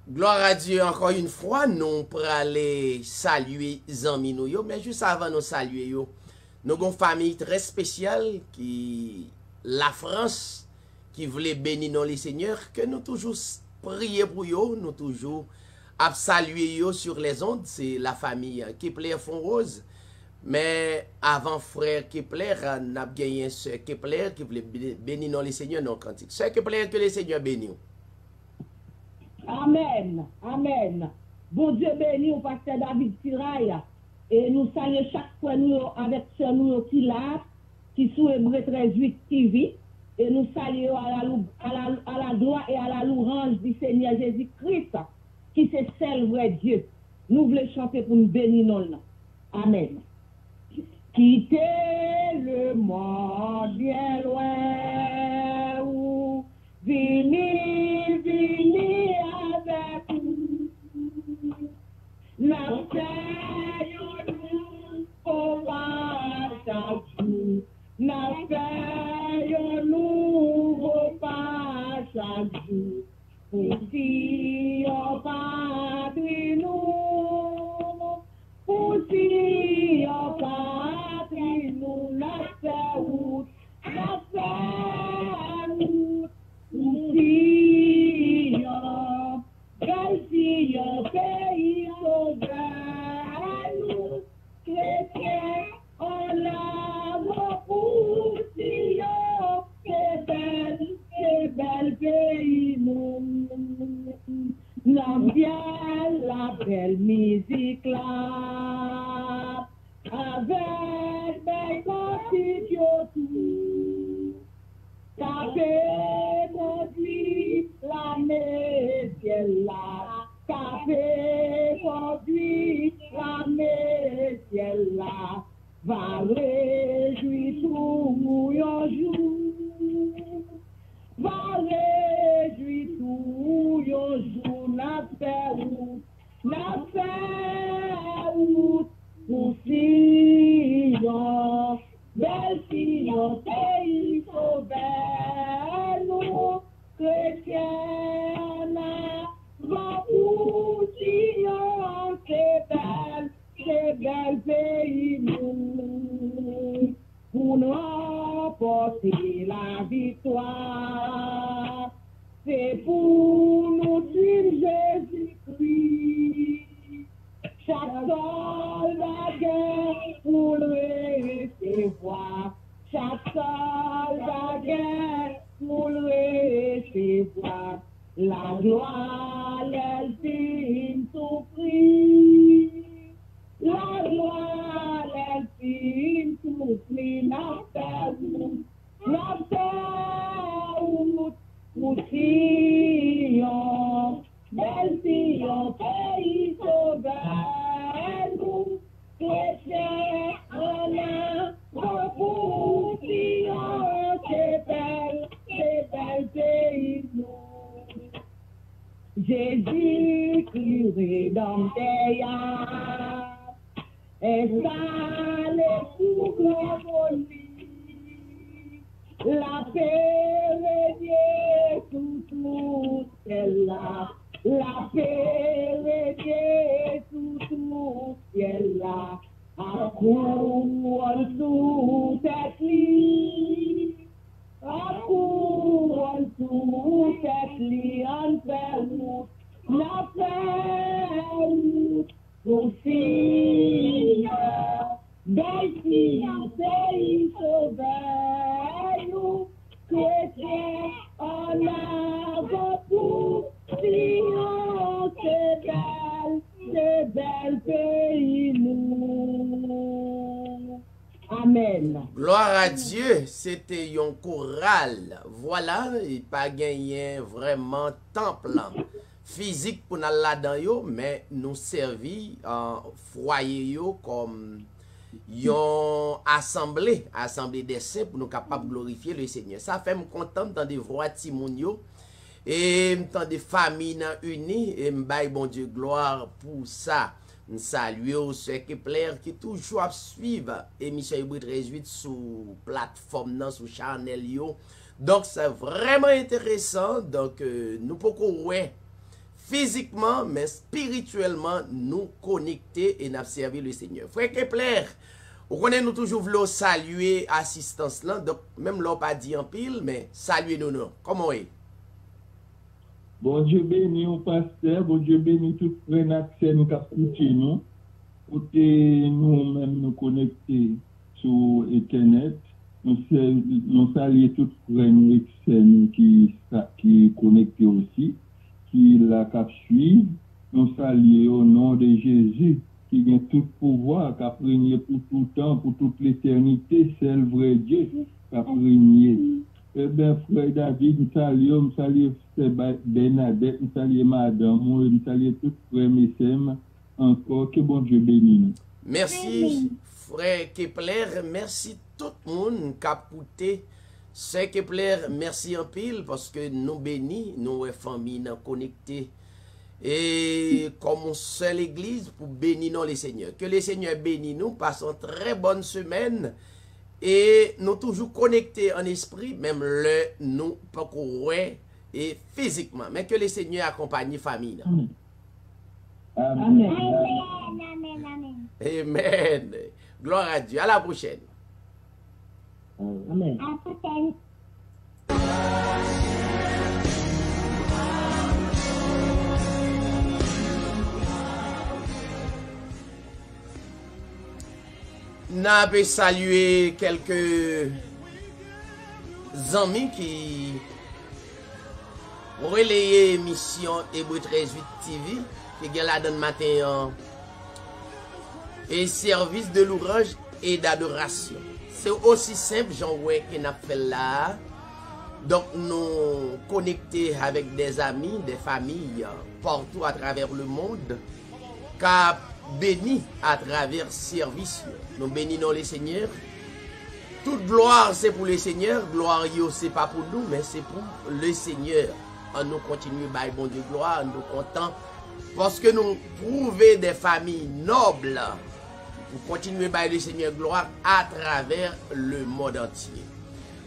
Gloire à Dieu, encore une fois, nous pour aller saluer Zami nou yo, mais juste avant nous saluer yo, nous avons une famille très spéciale qui la France qui voulait bénir dans les seigneurs, que nous toujours prier pour eux, nous toujours saluer eux sur les ondes, c'est la famille Kepler Fonrose. Mais avant frère Kepler, on a gagné sœur Kepler qui voulait bénir dans les seigneurs dans le cantique. Sœur Kepler, que les seigneurs bénissent. Amen. Amen. Bon Dieu béni au pasteur David Tiraille. Et nous saluons chaque fois nous avec sœur nous qui là, qui sont Hébreux 13:8 TV. Et nous saluons à la gloire et à la louange du Seigneur Jésus-Christ, qui c'est seul vrai Dieu. Nous voulons chanter pour nous bénir nos noms. Amen. Quittez le monde bien loin, ou venez avec nous. Nous faisons au chaque jour. Nous faisons au pas chaque jour. Si on pas de nous, pour si on pas de nous, la route, si on pays sauveur, nous, chrétiens, on a beaucoup si c'est belle pays, nous. La belle musique là, avec mes cantiques autour, ça fait conduire la maison là, ça fait conduire la maison là, va réjouir tout un jour, va réjouir tout un jour, n'a fait route pour Sion, belle Sion, pays sauveur, nous, chrétiens, va pour Sion, c'est belle pays, nous, pour nous apporter la victoire, c'est pour nous dire Jésus-Christ. Chaque soldat guerre pour le recevoir. Chaque soldat guerre pour le recevoir. La gloire, elle filme tout prix. La gloire, elle filme tout prix. La route pour Sion. Belle Sion, pays sauveur, nous, chrétiens, on a beaucoup Sion, c'est belle pays, nous. Jésus-Christ rédempteur, installé sous glorie, la paix régnier sous tout celle-là. La paix est tout ciel là, à couronne sous cette lit, à couronne sous cette lit, en fait route, la route, pour Sion, belle Sion, pays sauveur, nous, chrétiens, on a beaucoup. Sion, c'est belle pays, nous. Amen. Gloire à Dieu, c'était un choral. Voilà, il pas gagné vraiment temple physique pour nous là-dedans, mais nous servir en foyer yo comme yon assemblée des saints pour nous capables de glorifier le Seigneur. Ça fait me content dans des voix Timonio. Et tant de familles unies, et m'baye bon Dieu gloire pour ça. Nous saluons ceux qui plairent, qui toujours suivent émission Hébreux 13:8 sur plateforme, sur channel. Donc c'est vraiment intéressant. Donc nous pouvons ouais, physiquement, mais spirituellement, nous connecter et nous servir le Seigneur. Frère Kepler, Vous connaissez nous toujours voulons saluer assistance là, donc même là pas dit en pile, mais saluer nous non. Comment est? Bon Dieu béni au pasteur, bon Dieu béni tout frère accès nous capter nous. Pour nous-mêmes nous connecter sur Internet. Nous saluons tout frère nous qui connecté aussi, qui la cap suivre. Nous saluons au nom de Jésus, qui a tout pouvoir, qui a régné pour tout temps, pour toute l'éternité, c'est le vrai Dieu qui a régné. Eh bien, frère David, nous saluons Bernadette, nous saluons madame, nous saluons tout frère Messem, encore, que bon Dieu bénisse nous. Merci, frère Kepler, merci tout le monde qui a écouté. C'est Kepler, merci en pile, parce que nous bénis, nous, famille, nous connectés. Et comme seule église pour bénir les seigneurs. Que les seigneurs bénissent nous, passons une très bonne semaine. Et nous toujours connectés en esprit, même le nous pas courir et physiquement. Mais que les seigneurs accompagnent la famille. Amen. Amen. Amen. Gloire à Dieu. À la prochaine. Amen. N'a pas saluer quelques amis qui relayaient l'émission Hébreu 13.8 TV qui est là dans le matin et service de louange et d'adoration. C'est aussi simple, j'en vois qu'on a fait là. Donc nous connecter avec des amis, des familles partout à travers le monde, car béni à travers service. Nous bénissons les seigneurs. Toute gloire c'est pour les seigneurs. Gloire c'est pas pour nous, mais c'est pour le Seigneur. On nous continue by bon Dieu gloire, nous contents parce que nous prouvons des familles nobles pour continuer by le Seigneur gloire à travers le monde entier.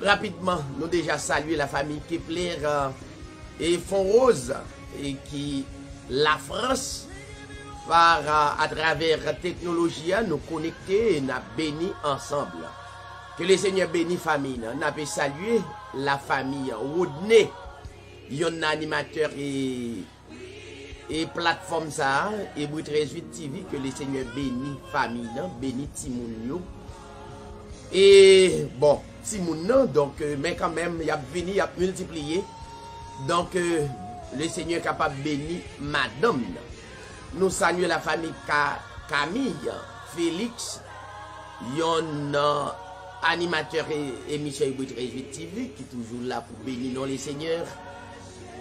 Rapidement, nous déjà salué la famille Kepler et Fond Rose et qui la France à travers la technologie, nous connecter et nous bénis ensemble. Que le Seigneur bénisse la famille. Nous avons salué la famille Rodney, un animateur et plateforme ça, Hébreu 13.8 TV, que le Seigneur bénisse la famille, bénisse Timoun. Et bon, Timoun, donc, mais quand même, il a venu, il a multiplié. Donc, le Seigneur est capable de bénir madame. Nous saluons la famille Camille, Félix, un animateur et émission Hébreu 13.8 TV qui est toujours là pour bénir les seigneurs.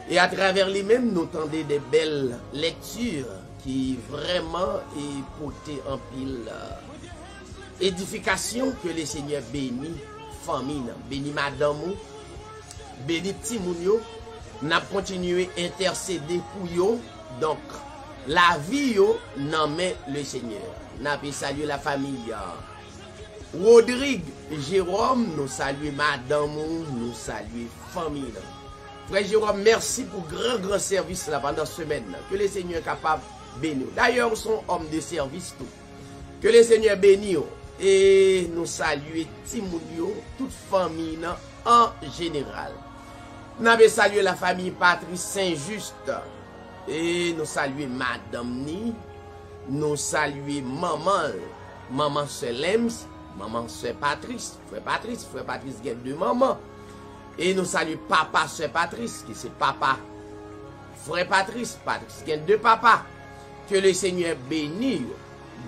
Et à travers lui-même, nous tendons des belles lectures qui vraiment est portées en pile édification que les seigneurs bénissent famille, bénissent madame, bénissent Timounio. Nous avons continué à intercéder pour eux. Donc, la vie, n'en met le Seigneur. Nous avons salué la famille Rodrigue, Jérôme, nous saluons madame, nous saluons famille. Frère Jérôme, merci pour grand service là pendant cette semaine. Que le Seigneur est capable de bénir. D'ailleurs, son homme de service tout. Que le Seigneur bénisse. Et nous saluons Timounio, toute famille en général. Nous avons salué la famille Patrice Saint-Just. Et nous saluons Madame Ni. Nous saluons Maman Selems, Maman Sœur Patrice, Frère Patrice gagne deux mamans. Et nous saluons Papa Sœur Patrice, qui c'est Papa Frère Patrice gagne deux papas. Que le Seigneur bénisse.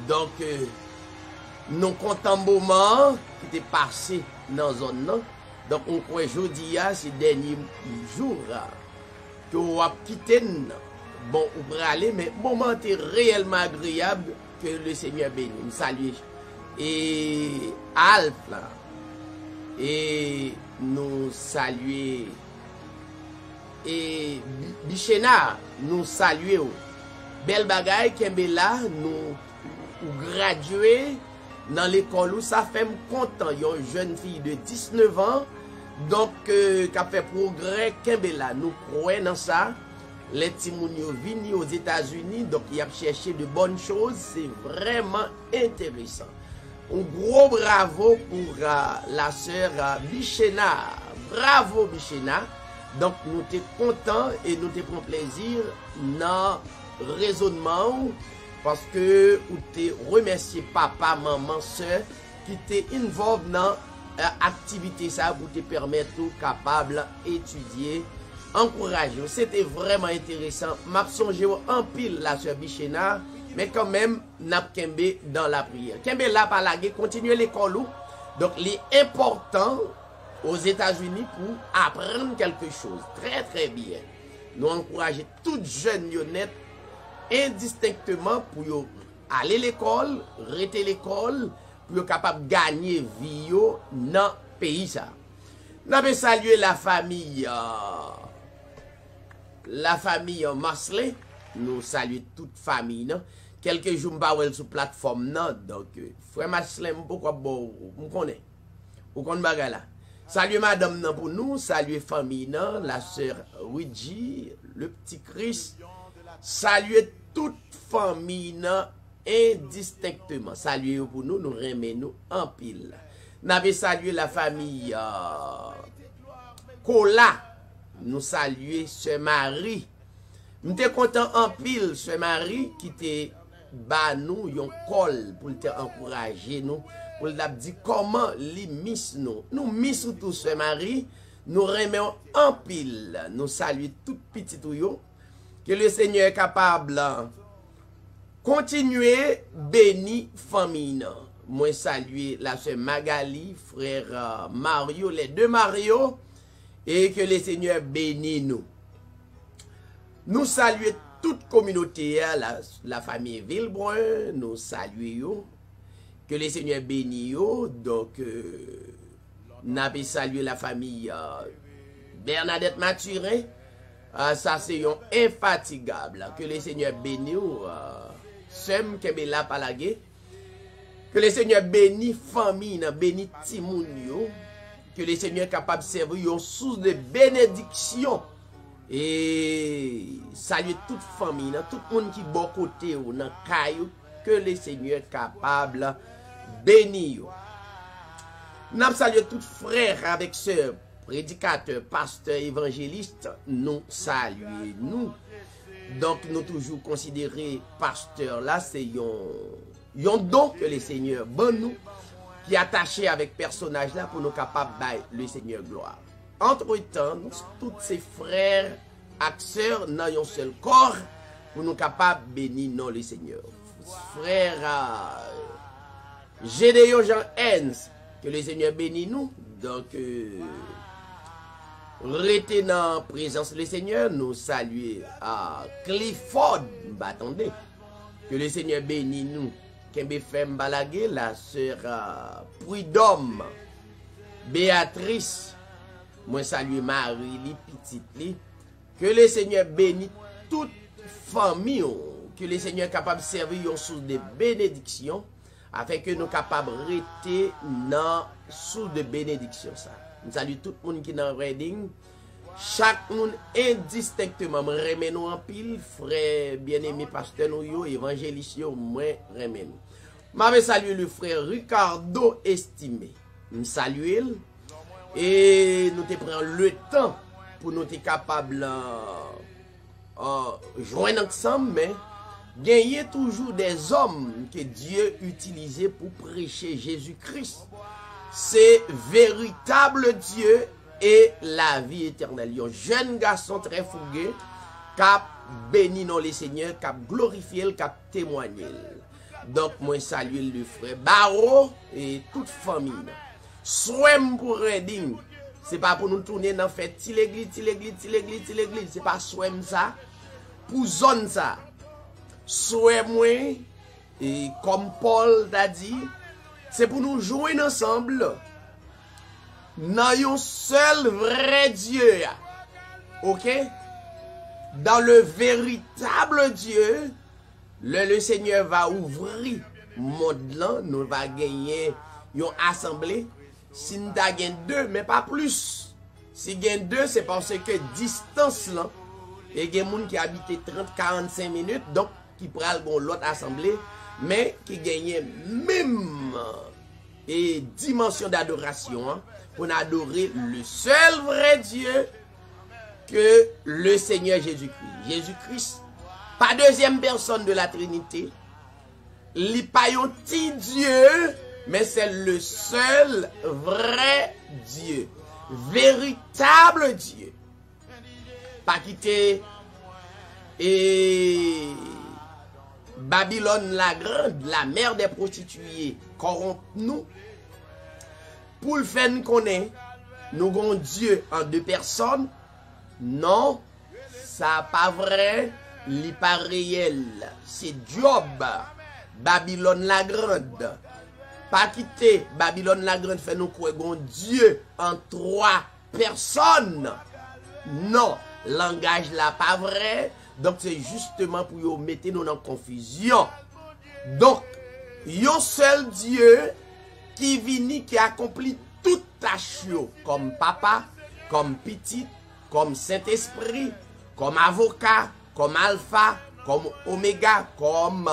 Donc, nous comptons moment qui était passé dans la zone. Donc, on croit aujourd'hui, ces derniers jours, que vous avez quitté. Bon, vous pouvez aller, mais le moment est réellement agréable que le Seigneur bénisse. Nous saluons. Et Alpha, et nous saluons. Et Bichena, nous saluons. Belle bagaille, Kembela, nous gradués dans l'école où ça fait content. Il y a une jeune fille de 19 ans, donc, qui a fait progrès, Kembela. Nous croyons dans ça. Les Timounio viennent aux États-Unis, donc il a cherché de bonnes choses. C'est vraiment intéressant. Un gros bravo pour la sœur Bichena. Bravo Bichena. Donc nous t'es contents et nous te prenons plaisir dans le raisonnement parce que nous te remercier papa, maman, sœur qui t'es involved dans l'activité ça pour te permettre capable d'étudier, encourager. C'était vraiment intéressant. M'a songé en pile la sœur Bichena. Mais quand même, n'a Kembe dans la prière. Kembe là, par la guerre, continue l'école. Donc, il est important aux États-Unis pour apprendre quelque chose. Très, très bien. Nous encourageons toutes jeunes honnêtes indistinctement pour aller à l'école, rester l'école, pour être capable de gagner vie dans le pays. Nous avons salué la famille Marsley. Nous saluons toute famille. Non? Quelques jours, je sur la plateforme. Non? Donc, frère Marsley, pourquoi vous connaissez? Vous connaissez là? Salut madame non, pour nous, salut famille, non? La sœur Luigi, le petit Chris. Salut toute famille non, indistinctement. Salut pour nous, nous remettons nous en pile. Nous avons salué la famille Kola. Nous saluons sœur Marie. Nous sommes contents en pile, sœur Marie, qui te bat nous un col pour te encourager nous, pour te dire comment les miss nous. Nous miss tous, sœur Marie, nous remettons en pile. Nous saluons tout petit tout. Que le Seigneur est capable de continuer béni famille. Moi saluer la sœur Magali, frère Mario, les deux Mario, et que le Seigneur bénisse nous. Nous saluons toute communauté, la famille Villebrun, nous saluons, que le Seigneur bénisse. Donc, nous avons salué la famille Bernadette Mathurin. Ça c'est un infatigable. Que le Seigneur bénisse. Sem Kebela Palagé. Que le Seigneur bénisse famille, bénisse Timoun. Que le Seigneur est capable de servir une source de bénédiction. Et saluer toute famille, tout le monde qui est bon côté ou dans caillou, que le Seigneur est capable de bénir. Nous saluons tous frères avec ce prédicateur, pasteur, évangéliste, nous saluons nous. Donc nous toujours considérer pasteur là, c'est un don que le Seigneur bon nous, qui est attaché avec personnage là pour nous capables de le Seigneur gloire. Entre-temps, nous tous ces frères et sœurs dans un seul corps pour nous capables de bénir non le Seigneur. Frère Gédéon Jean Hens, que le Seigneur bénisse nous. Donc, restez dans la présence du Seigneur, nous saluons à Clifford, attendez, que le Seigneur bénisse nous. Kembe Femme Balagé, la sœur Prudhomme, Béatrice, moi salue Marie, li petite li. Que le Seigneur bénisse toute famille, que le Seigneur est capable de servir une source de bénédiction, afin que nous soyons capables de rester dans source de bénédiction. Nous saluons tout le monde qui est dans le reading. Chaque monde indistinctement, je remets nous en pile, frère bien-aimé pasteur nous, évangéliste, moi remets nous. Je salue le frère Ricardo Estimé. Nous saluons et nous te prenons le temps pour nous être capables de joindre ensemble, mais gagner toujours des hommes que Dieu utilisait pour prêcher Jésus-Christ. C'est véritable Dieu et la vie éternelle. Un jeune garçon très fougueux, qui a béni non les seigneurs, qui a glorifié, qui a témoigné. Donc, moi, salue le frère Barreau et toute famille. Swem pour Reading. Ce n'est pas pour nous tourner dans fait l'église. Ce n'est pas swem ça. Pour zone ça. Swem, et comme Paul l'a dit, c'est pour nous jouer ensemble. Dans un seul vrai Dieu. Ok? Dans le véritable Dieu, le Seigneur va ouvrir le monde là. Nous va gagner une assemblée. Si nous avons deux, mais pas plus. Si nous avons deux, c'est parce que distance là, et il y a des gens qui habitent 30-45 minutes, donc qui prennent l'autre assemblée, mais qui gagnent même et dimension d'adoration hein, pour adorer le seul vrai Dieu que le Seigneur Jésus-Christ. Jésus-Christ, pas deuxième personne de la Trinité, il pas un petit Dieu, mais c'est le seul vrai Dieu, véritable Dieu. Pas quitter et Babylone la grande, la mère des prostituées, corrompt nous pour le faire nous connaître, nous avons Dieu en deux personnes. Non, ça pas vrai, il pas réel. C'est Job, Babylone la grande. Pas quitter Babylone la grande fait nous croire Dieu en trois personnes. Non, langage là pas vrai. Donc c'est justement pour vous mettre nous dans confusion. Donc, un seul Dieu qui vient, qui accomplit toute tâche comme papa, comme petit, comme Saint-Esprit, comme avocat, comme alpha, comme oméga, comme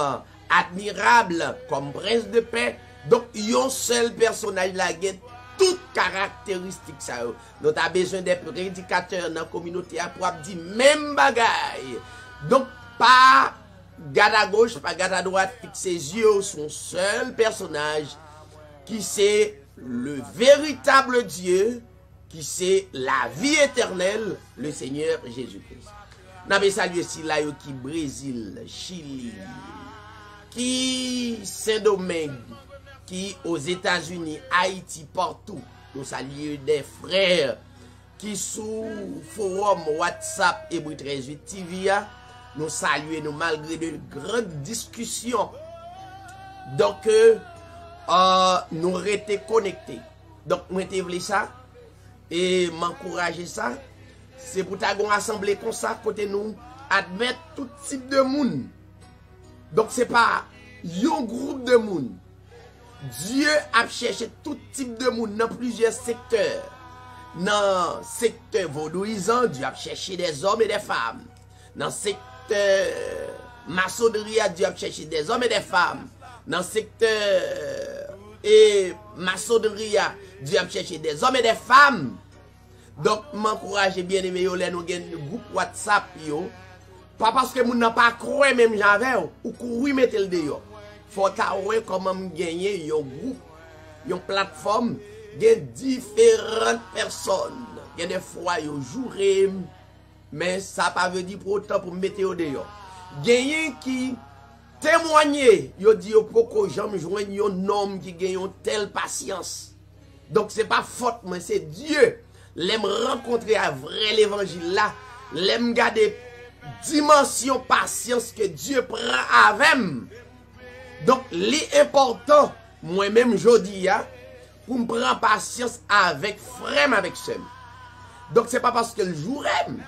admirable, comme prince de paix. Donc, un seul personnage là qui a toutes caractéristiques ça. Nous avons besoin des prédicateurs dans la communauté pour dire même bagaille. Donc, pas garde à gauche, pas garde à droite, fixe ses yeux sur son seul personnage qui c'est le véritable Dieu, qui c'est la vie éternelle, le Seigneur Jésus-Christ. Nous avons salué ici là qui Brésil, Chili, qui Saint-Domingue, qui aux États-Unis, Haïti, partout. Nous saluons des frères qui sous forum WhatsApp et 38 TV, nous saluons nous malgré de grandes discussions. Donc, nous restés connectés. Donc, moi, je voulais ça et m'encourager ça. C'est pour ta gon assemblée comme ça, côté nous, admettre tout type de monde. Donc, c'est pas un groupe de monde. Dieu a cherché tout type de monde dans plusieurs secteurs. Dans le secteur vaudouisant, Dieu a cherché des hommes et des femmes. Dans le secteur maçonnerie, Dieu a cherché des hommes et des femmes. Dans le secteur maçonnerie, Dieu a cherché des hommes et des femmes. Donc, m'encourage bien aimé, nous avons un groupe WhatsApp. Pas parce que nous n'avons pas cru même j'avais, ou courir mettre le dehors. Faut savoir comment gagner un groupe, une plateforme, de différentes personnes. Il y a des fois, ils jouent, mais ça ne veut pas dire pour autant pour mettre au dehors. Gagner qui témoigner, ils disent pourquoi jamais joindre un homme qui gagne une telle patience. Donc, ce n'est pas faute, mais c'est Dieu. L'aime rencontrer un vrai l'évangile là, l'aime garder dimension patience que Dieu prend avec. Donc, l'important, moi-même, je dis, pour me prendre patience avec frère, avec sœur. Donc, ce n'est pas parce que le jour aime.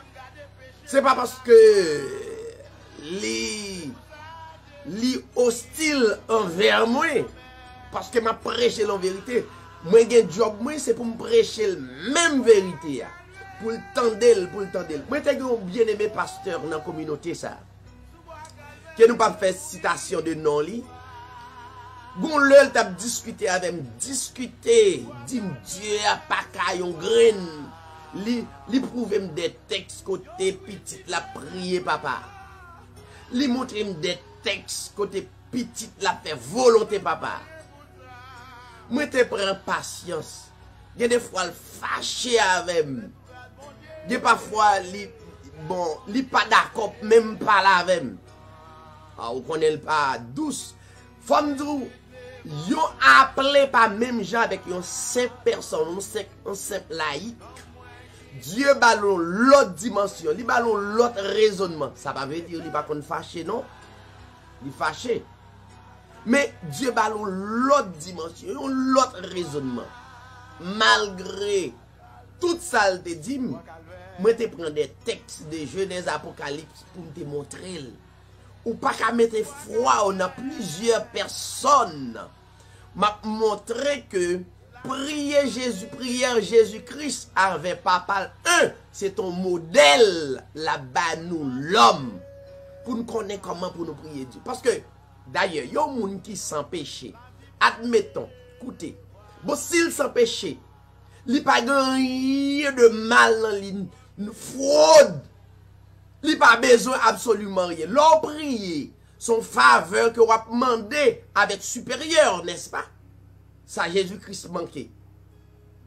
Ce n'est pas parce que les hostile envers moi. Parce que je prêche la vérité. Moi, j'ai job, c'est pour me prêcher la même vérité. Pour le tendre, pour le tendre. Moi, j'ai un bien-aimé pasteur dans la communauté, ça. Que nous pas fait citation de non li. Bon, l'heure, t'as discuté avec moi, discuter, dit Dieu a pas caillon grain. Li prouve des textes côté petit la prier papa. Li montre des textes côté petit la fait volonté papa. Moi te prends patience. Il y a des fois le fâché avec moi. Il y a parfois li pas d'accord même pas là avec moi. Ah, on connaît pas douce. Femme d'où yon appelé pas même gens avec yon 5 personnes, un simple laïc. Dieu ballon l'autre dimension, li ballon l'autre raisonnement. Ça pas veut dire li pas qu'on fâché non. Li fâché. Mais Dieu ballon l'autre dimension, l'autre raisonnement. Malgré tout ça te dit, moi te prends des textes de Genèse Apocalypse pour te montrer. Ou pas qu'à mettre froid, on a plusieurs personnes. M'a montré que prière Jésus-Christ avec papa 1, c'est ton modèle là-bas nous l'homme pour nous connaître comment pour nous prier Dieu. Parce que d'ailleurs, il y a un monde qui sans péché. Admettons, écoutez, Bon, s'il sans péché, il pas rien de mal dans lui, fraude. Il pas besoin absolument rien. L'on prie, son faveur que vous avez demandé avec supérieur, n'est-ce pas? Ça, Jésus-Christ manquait.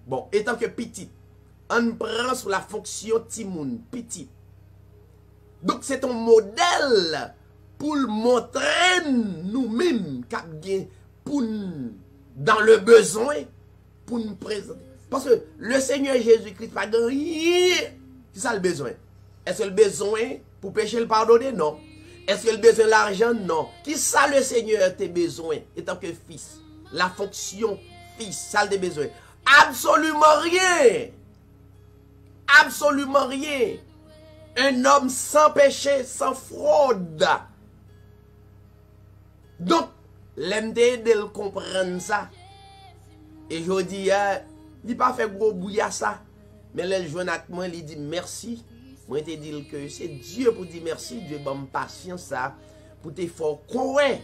Bon, étant que petit, on prend sur la fonction Timoun, petit. Donc, c'est un modèle pour le montrer nous-mêmes, pour dans le besoin, pour nous présenter. Parce que le Seigneur Jésus-Christ n'a pas rien. C'est ça le besoin. Est-ce que le besoin pour pécher le pardonner? Non. Est-ce que le besoin de l'argent? Non. Qui ça le Seigneur tes besoins, étant que fils? La fonction fils, ça le besoin. Absolument rien. Absolument rien. Un homme sans péché, sans fraude. Donc, l'aime de comprendre ça. Et je dis, il n'a pas fait gros bouillir ça. Mais le joint avec moi, il dit merci. Moi, je dis que c'est Dieu pour dire merci. Dieu m'a patience ça. Pour te faire croire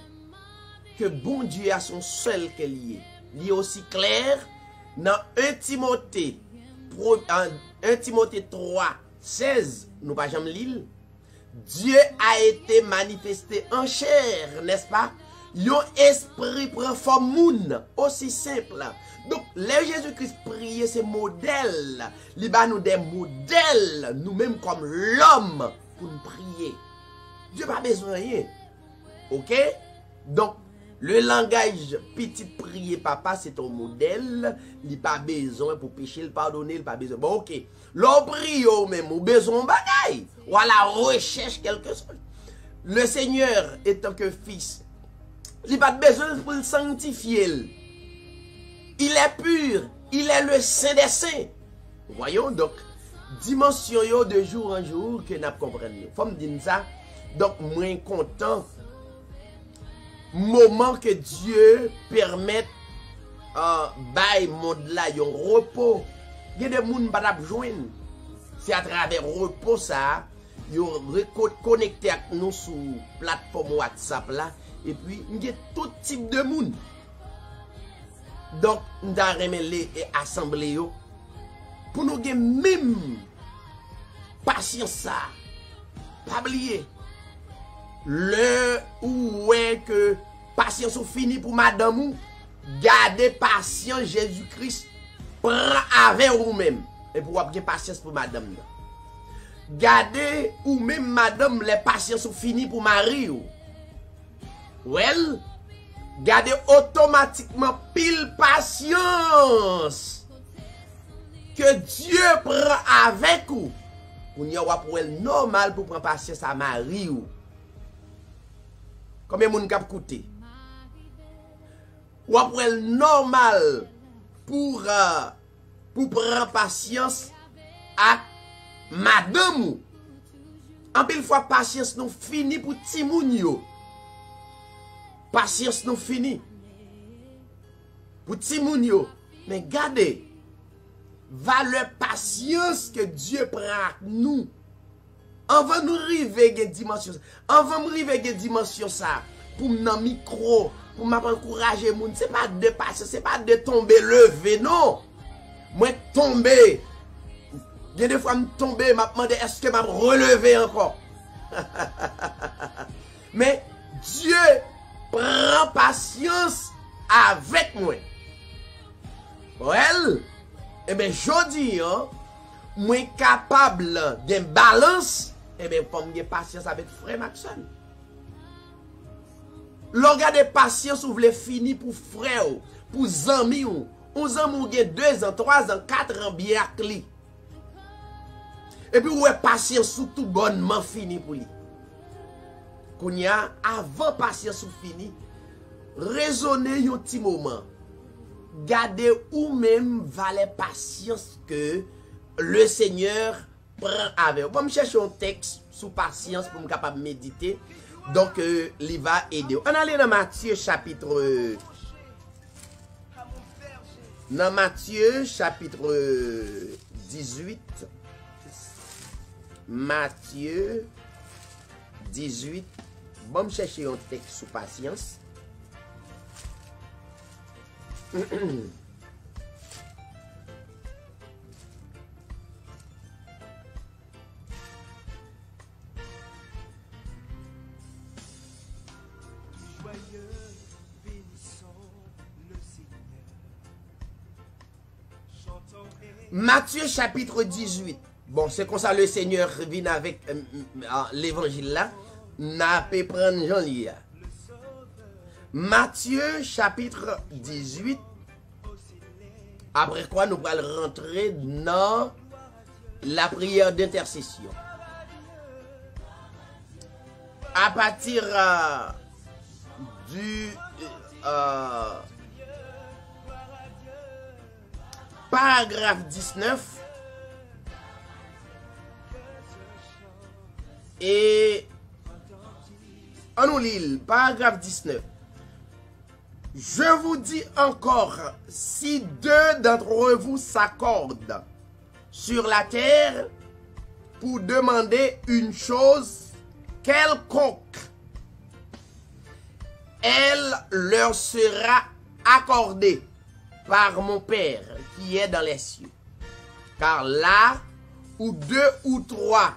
que bon Dieu a son seul qu'il y est. Il est aussi clair dans 1 Timothée 3, 16, nous pas jamais lire. Dieu a été manifesté en chair, n'est-ce pas? Yon esprit prend forme moun, aussi simple. Donc, les Jésus-Christ priait ces modèles. Il va nous des modèles, nous-mêmes comme l'homme, pour nous prier. Dieu n'a pas besoin de rien. Ok? Donc, le langage petit prier papa, c'est un modèle. Il n'a pas besoin pour pécher, il pardonner, il n'a pas besoin. Bon, ok. L'on prie même, ou besoin de bagaille. Ou à la recherche quelque chose. Le Seigneur étant que fils, il n'a pas besoin pour le sanctifier. Il est pur. Il est le saint des saints. Voyons donc, dimension yo de jour en jour que nous comprenons. Faut me dire ça. Donc, moins content. Moment que Dieu permette bail monde là un repos. Il y a des gens qui pas joindre. C'est à travers repos ça, yo connecté avec nous sur plateforme WhatsApp là et puis il y a tout type de monde. Donc nous avons remis et assemblé yo pour nous gagner même patience ça. Pas oublier le ou est que patience ou fini pour madame ou gardez patience Jésus-Christ prend avec vous-même et pour avoir patience pour madame. Gardez ou même madame les patience ou fini pour mari ou. Well, gardez automatiquement pile patience que Dieu prend avec vous. Pour n'y avoir pour elle normal pour prendre patience à mari ou. Combien de monde cap coûter? Ou après normal pour prendre patience à madame ou. En pile fois patience nous fini pour ti moun yo. Patience nous fini pour ti moun yo. Mais gardez valeur patience que Dieu prend avec nous. On va nous arriver à une dimension. On va nous arriver à une dimension ça. Pour mon micro, pour m'encourager moun, c'est pas de passer, c'est pas de tomber lever, non. Moi tomber. Il y a des fois me tomber, m'a demandé est-ce que m'a relever encore. Mais Dieu prend patience avec moi. Well, eh bien jodi moi capable d'une balance, eh bien pour me patience avec frère Maxon. L'organe de patience ou vle fini pour frère, pour zami ou. On zami ou gen 2 ans, 3 ans, 4 ans bien ak li. Et puis ou patience ou tout bonnement fini pour lui. Kounya avant patience ou fini, raisonner yon petit moment. Gardez ou même valet patience que le Seigneur prend avec. Bon, me chercher un texte sous patience pour me capable méditer. Donc, il va aider. On allait dans Matthieu chapitre... Dans Matthieu chapitre 18. Matthieu 18. Bon, me chercher un texte sous patience. Matthieu chapitre 18. Bon, c'est comme ça le Seigneur vient avec l'évangile là. N'a pas prendre Jean lia. Matthieu chapitre 18. Après quoi nous allons rentrer dans la prière d'intercession. À partir du paragraphe 19 et on nous lit paragraphe 19. Je vous dis encore, si deux d'entre vous s'accordent sur la terre pour demander une chose quelconque, elle leur sera accordée par mon Père qui est dans les cieux. Car là où deux ou trois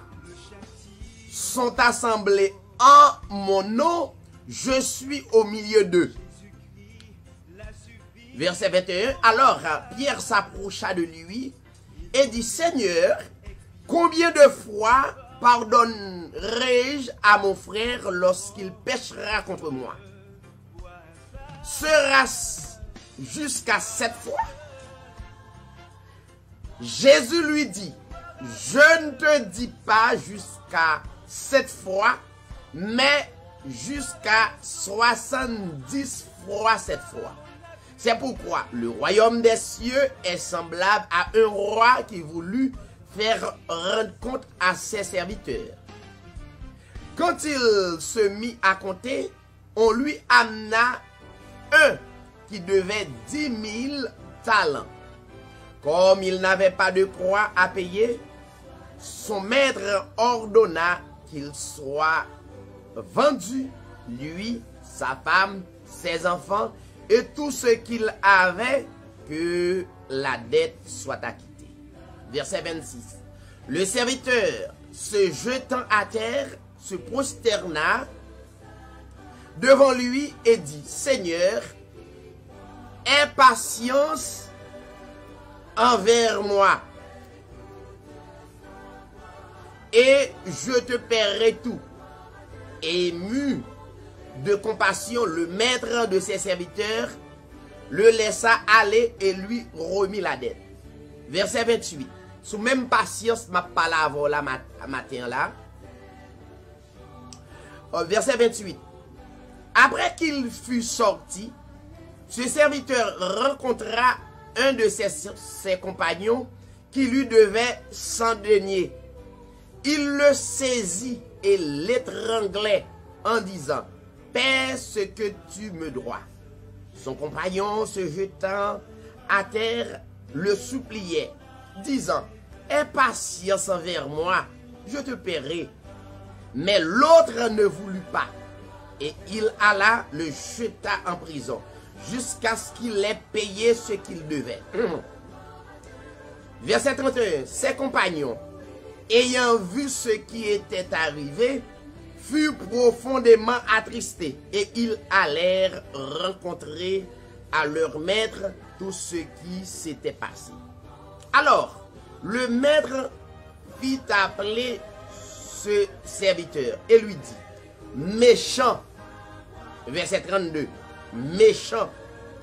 sont assemblés en mon nom, je suis au milieu d'eux. Verset 21. Alors Pierre s'approcha de lui et dit, Seigneur, combien de fois pardonnerai-je à mon frère lorsqu'il péchera contre moi? Sera-ce jusqu'à 7 fois? Jésus lui dit, je ne te dis pas jusqu'à 7 fois, mais jusqu'à 70 fois 7 fois. C'est pourquoi le royaume des cieux est semblable à un roi qui voulut faire rendre compte à ses serviteurs. Quand il se mit à compter, on lui amena un qui devait 10 000 talents. Comme il n'avait pas de croix à payer, son maître ordonna qu'il soit vendu, lui, sa femme, ses enfants, et tout ce qu'il avait, que la dette soit acquittée. Verset 26. Le serviteur, se jetant à terre, se prosterna devant lui et dit, Seigneur, aie patience envers moi, et je te paierai tout. Ému de compassion, le maître de ses serviteurs le laissa aller et lui remit la dette. Verset 28. Sous même patience, ma parole la matin là. Verset 28. Après qu'il fut sorti, ce serviteur rencontra un de ses compagnons qui lui devait 100 deniers. Il le saisit et l'étranglait en disant, paie ce que tu me dois. Son compagnon, se jetant à terre, le suppliait, disant, aie patience envers moi, je te paierai. Mais l'autre ne voulut pas, et il alla le jeta en prison, jusqu'à ce qu'il ait payé ce qu'il devait. Verset 31. Ses compagnons, ayant vu ce qui était arrivé, furent profondément attristés, et ils allèrent rencontrer à leur maître tout ce qui s'était passé. Alors, le maître fit appeler ce serviteur et lui dit, méchant, verset 32, méchant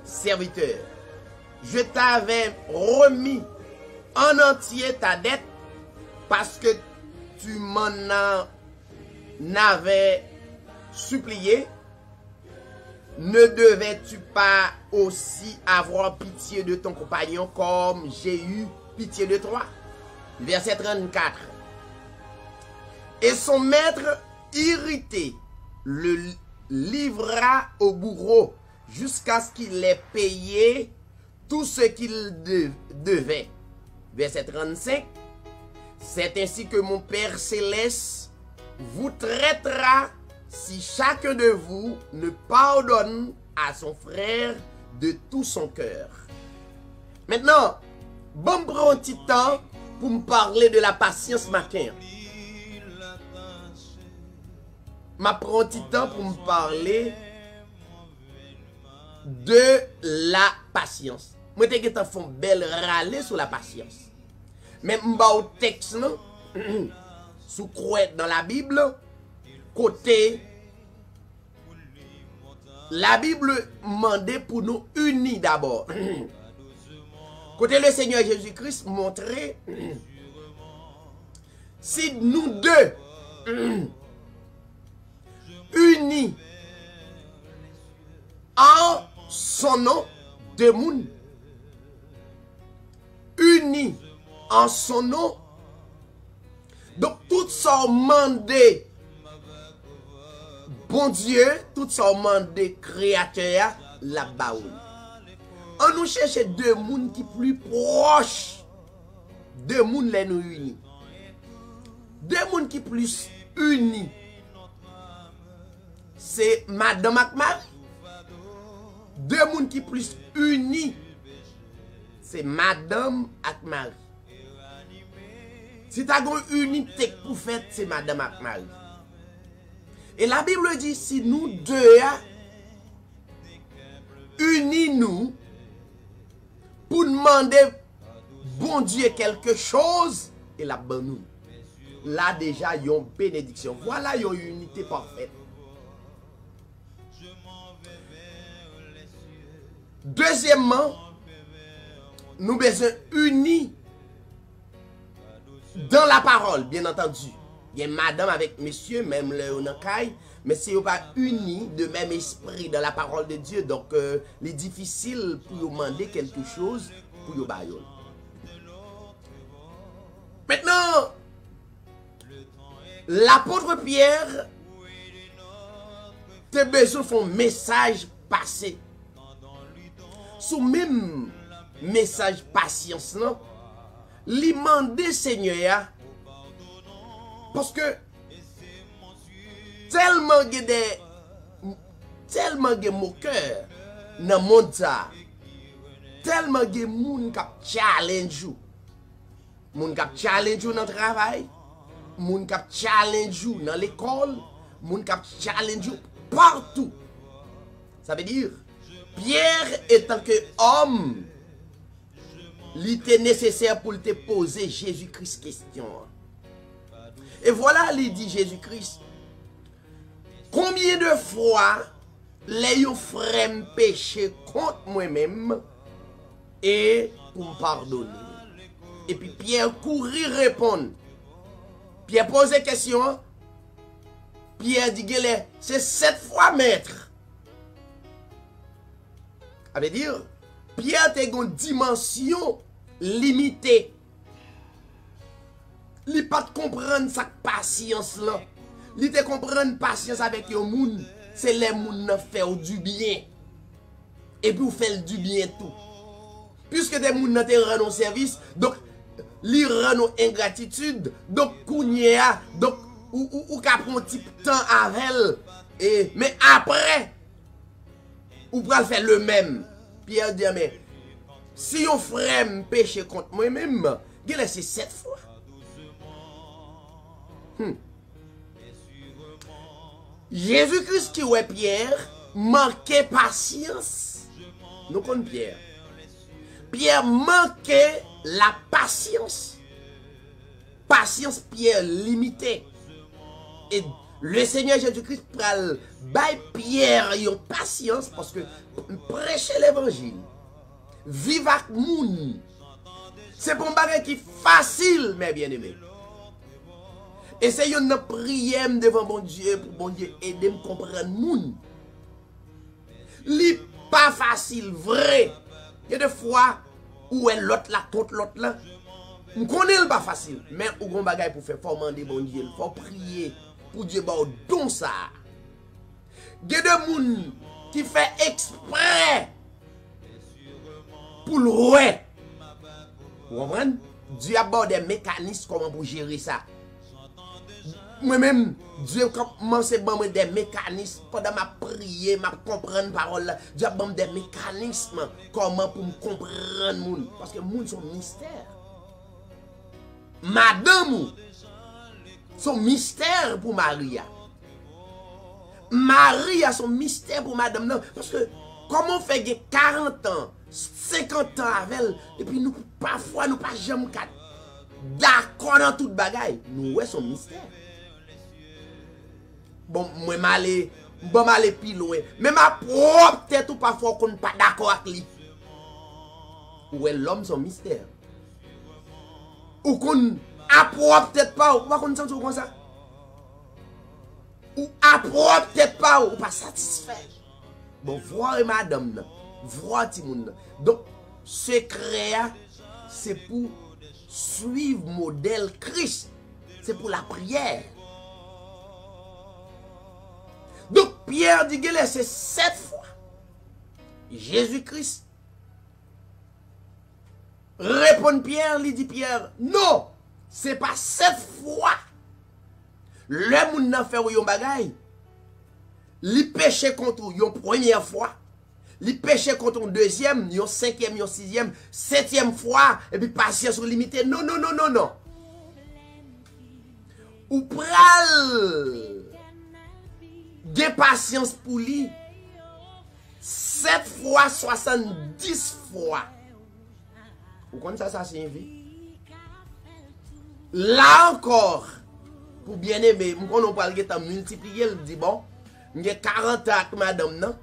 serviteur, je t'avais remis en entier ta dette parce que tu m'en avais supplié. Ne devais-tu pas aussi avoir pitié de ton compagnon comme j'ai eu pitié de toi? Verset 34. Et son maître, irrité, le livra au bourreau jusqu'à ce qu'il ait payé tout ce qu'il devait. Verset 35. C'est ainsi que mon Père céleste vous traitera si chacun de vous ne pardonne à son frère de tout son cœur. Maintenant, bon, prends un petit temps pour me parler de la patience matin. Je prends un petit temps pour me parler de la patience. Moi, te getan font belle râler sur la patience. Mais m'ba au texte, non? Sous croix dans la Bible, côté, la Bible demandait pour nous unis d'abord. Côté le Seigneur Jésus-Christ montrait, si nous deux, unis en son nom, deux moun, unis en son nom, donc tout ça mandé bon Dieu, tout ça mandé créateur la baoul. On nous cherche deux moun qui plus proches, deux moun les nous unis, deux moun qui plus unis, c'est Madame Akmar. Deux moun qui plus unis, c'est Madame Akmar. Si tu as une unité pour faire, c'est Madame Akmar. Et la Bible dit, si nous deux unis nous pour demander bon Dieu quelque chose, et la bonne nous. Là déjà, il y a une bénédiction. Voilà, il y a une unité parfaite. Deuxièmement, nous besoin unis dans la parole, bien entendu. Il y a madame avec monsieur, même le onakai, mais si vous pas unis de même esprit dans la parole de Dieu, donc il est difficile pour vous demander quelque chose pour vous bailler. Maintenant, l'apôtre Pierre te besoin de un message passé. Sous même message patience, non? Li mande Seigneur, parce que tellement de moqueur dans le monde, tellement de moun kap challenge ou, moun kap challenge ou dans le travail, moun kap challenge ou dans l'école, moun kap challenge ou partout. Ça veut dire, Pierre étant que homme, il était nécessaire pour te poser Jésus-Christ question. Et voilà, il dit Jésus-Christ, combien de fois les frères péché contre moi-même et pour me pardonner. Et puis Pierre courir répondre. Pierre pose question. Pierre dit, c'est 7 fois maître. Ça veut dire, Pierre a une dimension limitée. Il ne peut pas comprendre sa patience là. Il te comprendre patience avec les gens. C'est les gens qui font du bien. Et puis vous faites du bien tout. Puisque des gens te rendent service, donc ils rendent ingratitude. Donc kounya, donc ou ka prend un petit temps avec elle. Mais après, ou pour faire le même. Pierre dit, mais si on frère me péché contre moi-même, c'est 7 fois. Jésus-Christ qui est Pierre, manquait patience. Nous connaissons Pierre. Pierre manquait la patience. Patience, Pierre limité. Et le Seigneur Jésus-Christ pral bay Pierre yon patience parce que prêcher l'évangile, vivre avec moun, c'est pour un bagage qui facile, mes bien-aimés. Et c'est une prière devant mon Dieu pour bon Dieu aider me comprendre moun. Li pas facile, vrai. Il y a des fois où est l'autre là, contre l'autre là. On connaît pas facile, mais au grand bagage pour faire demander bon Dieu, il faut prier pour Dieu ba don ça. Il y a des gens qui fait exprès pour le ouais. Vous comprenez? Dieu a des mécanismes comment pour gérer ça. Moi-même, Dieu commence à me des mécanismes pendant ma prière, ma comprendre parole. Dieu a des mécanismes comment pour me comprendre. Parce que les gens sont mystères. Madame, son mystère pour Maria. Marie a son mystère pour madame. Non, parce que comment fait 40 ans, 50 ans avec elle, et puis nous, parfois, nous pas jamais d'accord dans toute bagaille. Nous, ouais, son mystère. Bon, moi, m'aller plus loin. Mais ma propre tête, ou parfois, qu'on n'est pas d'accord avec lui. Ouais, l'homme, son mystère. Ou qu'on approuve peut-être pas, ou pas qu'on sent comme ça. Ou approuve peut-être pas, ou pas satisfait. Bon, voir madame, voir Timoun. Donc, secret, c'est pour suivre modèle Christ. C'est pour la prière. Donc, Pierre dit que c'est 7 fois. Jésus-Christ. Répond Pierre, il dit Pierre, non, c'est pas 7 fois. Le monde n'a fait yon bagay. Li péché contre yon première fois. Li péché contre yon deuxième, yon cinquième, yon sixième, septième fois, et puis patience limitée. Non, non, non, non, non. Ou pral de patience pour lui 7 fois 70 fois. Vous connaissez ça signifie? Là encore, pour bien aimer, on parle de multiplier, il dit bon, j'ai 40 ans avec madame, non?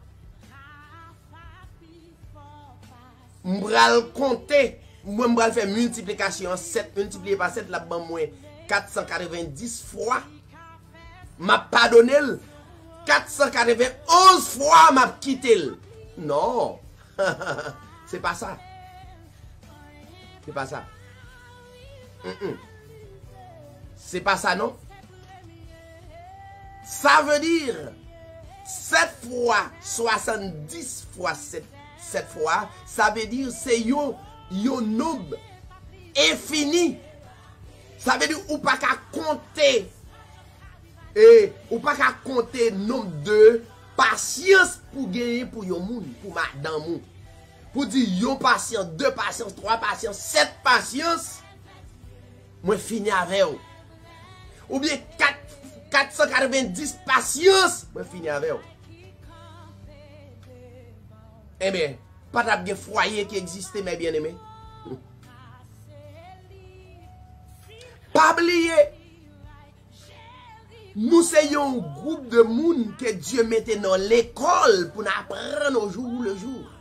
Je vais compter, je vais faire multiplication 7 multiplié par 7, là, moi 490 fois. M'a pardonné 491 fois m'a quitté. Non. C'est pas ça. C'est pas ça. C'est pas ça, non? Ça veut dire 7 fois 70 fois 7 fois, ça veut dire c'est yon nombre infini. Ça veut dire ou pas qu'à compter et ou pas qu'à compter nombre de patience pour gagner pour yon moun, pour madame. Pour dire yon patience, 2 patience, 3 patience, 7 patience, moi fini avec vous. Ou bien 490 patience, moi fini avec vous. Eh bien, pas de foyer qui existait, mes bien-aimés. Pas oublier, nous sommes un groupe de monde que Dieu mettait dans l'école pour nous apprendre au jour le jour.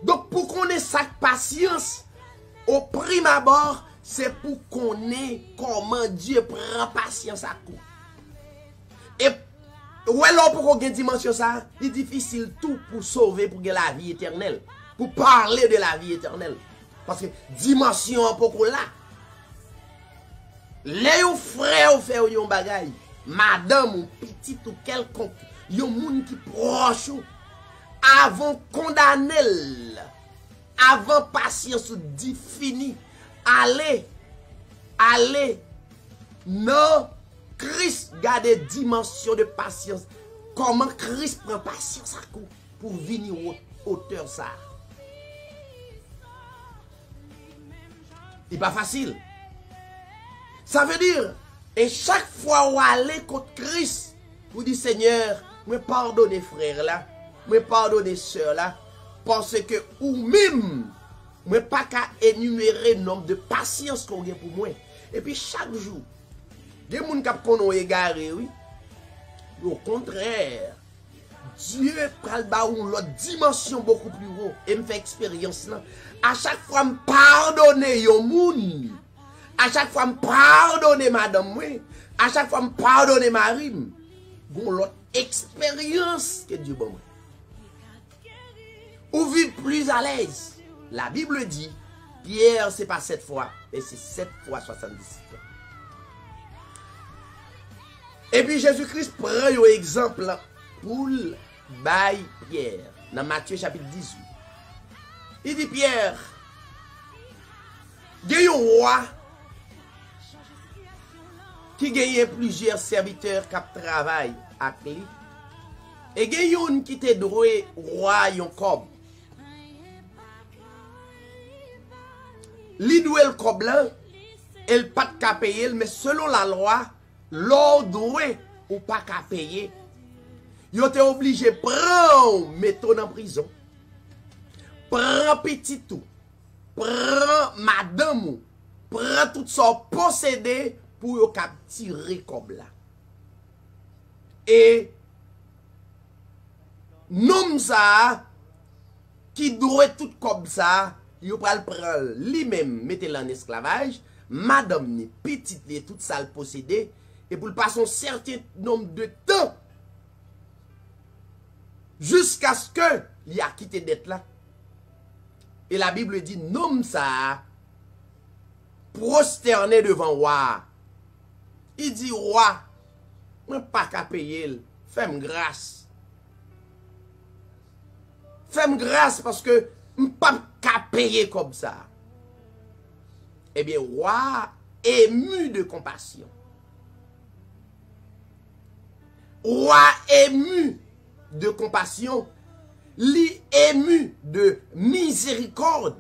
Donc, pour qu'on ait sa patience, au prime abord, c'est pour qu'on ait comment Dieu prend patience à coup. Et, ouais, là, pour qu'on ait une dimension ça, c'est difficile tout pour sauver, pour gagner la vie éternelle. Pour parler de la vie éternelle. Parce que dimension pour qu'on l'a. Les frères fait yon bagay, madame ou petit ou quelconque, yon moun qui proche ou, avant condamner, avant patience ou dit fini, allez, non, Christ garde dimension de patience. Comment Christ prend patience à coup pour venir auteur ça? C'est pas facile. Ça veut dire, et chaque fois où allez contre Christ, vous dites Seigneur, me pardonnez frère là, me pardonnez soeur là, parce que ou même, me pas qu'à énumérer le nombre de patience qu'on a pour moi. Et puis chaque jour, des gens qui ont égaré, oui, au contraire, Dieu prend une autre dimension beaucoup plus haut et me fait expérience là. À chaque fois, me pardonner yon moun. À chaque fois, me pardonner madame, oui. À chaque fois, me pardonner Marie. Bon, l'autre expérience que Dieu bon. Ou vivre plus à l'aise. La Bible dit, Pierre, c'est pas 7 fois, mais c'est 7 fois 70. Et puis Jésus-Christ prend un exemple pour bail Pierre. Dans Matthieu chapitre 18. Il dit Pierre, il y a un roi qui gagne plusieurs serviteurs qui travaillent avec lui. Et il y a un qui te droit roi yon cob. Li doué le cob là, elle pas de payer, mais selon la loi, l'ordre ou pas qu'à payer. Yo te obligé prendre mettre en prison. Prends petit tout. Prends madame. Prends tout ça possédé pour yo capturer comme là. Et nom ça qui doit tout comme ça, yo pral prendre lui-même mettre en esclavage, madame ni petite li tout ça le possédé et pour le passer un certain nombre de temps jusqu'à ce que il a quitté d'être là. Et la Bible dit nom ça prosterné devant roi. Il dit roi, moi pas qu'à payer, fais-moi grâce. Fais-moi grâce parce que je ne peux pas payer comme ça. Eh bien, roi ému de compassion. Roi ému de compassion. Li ému de miséricorde.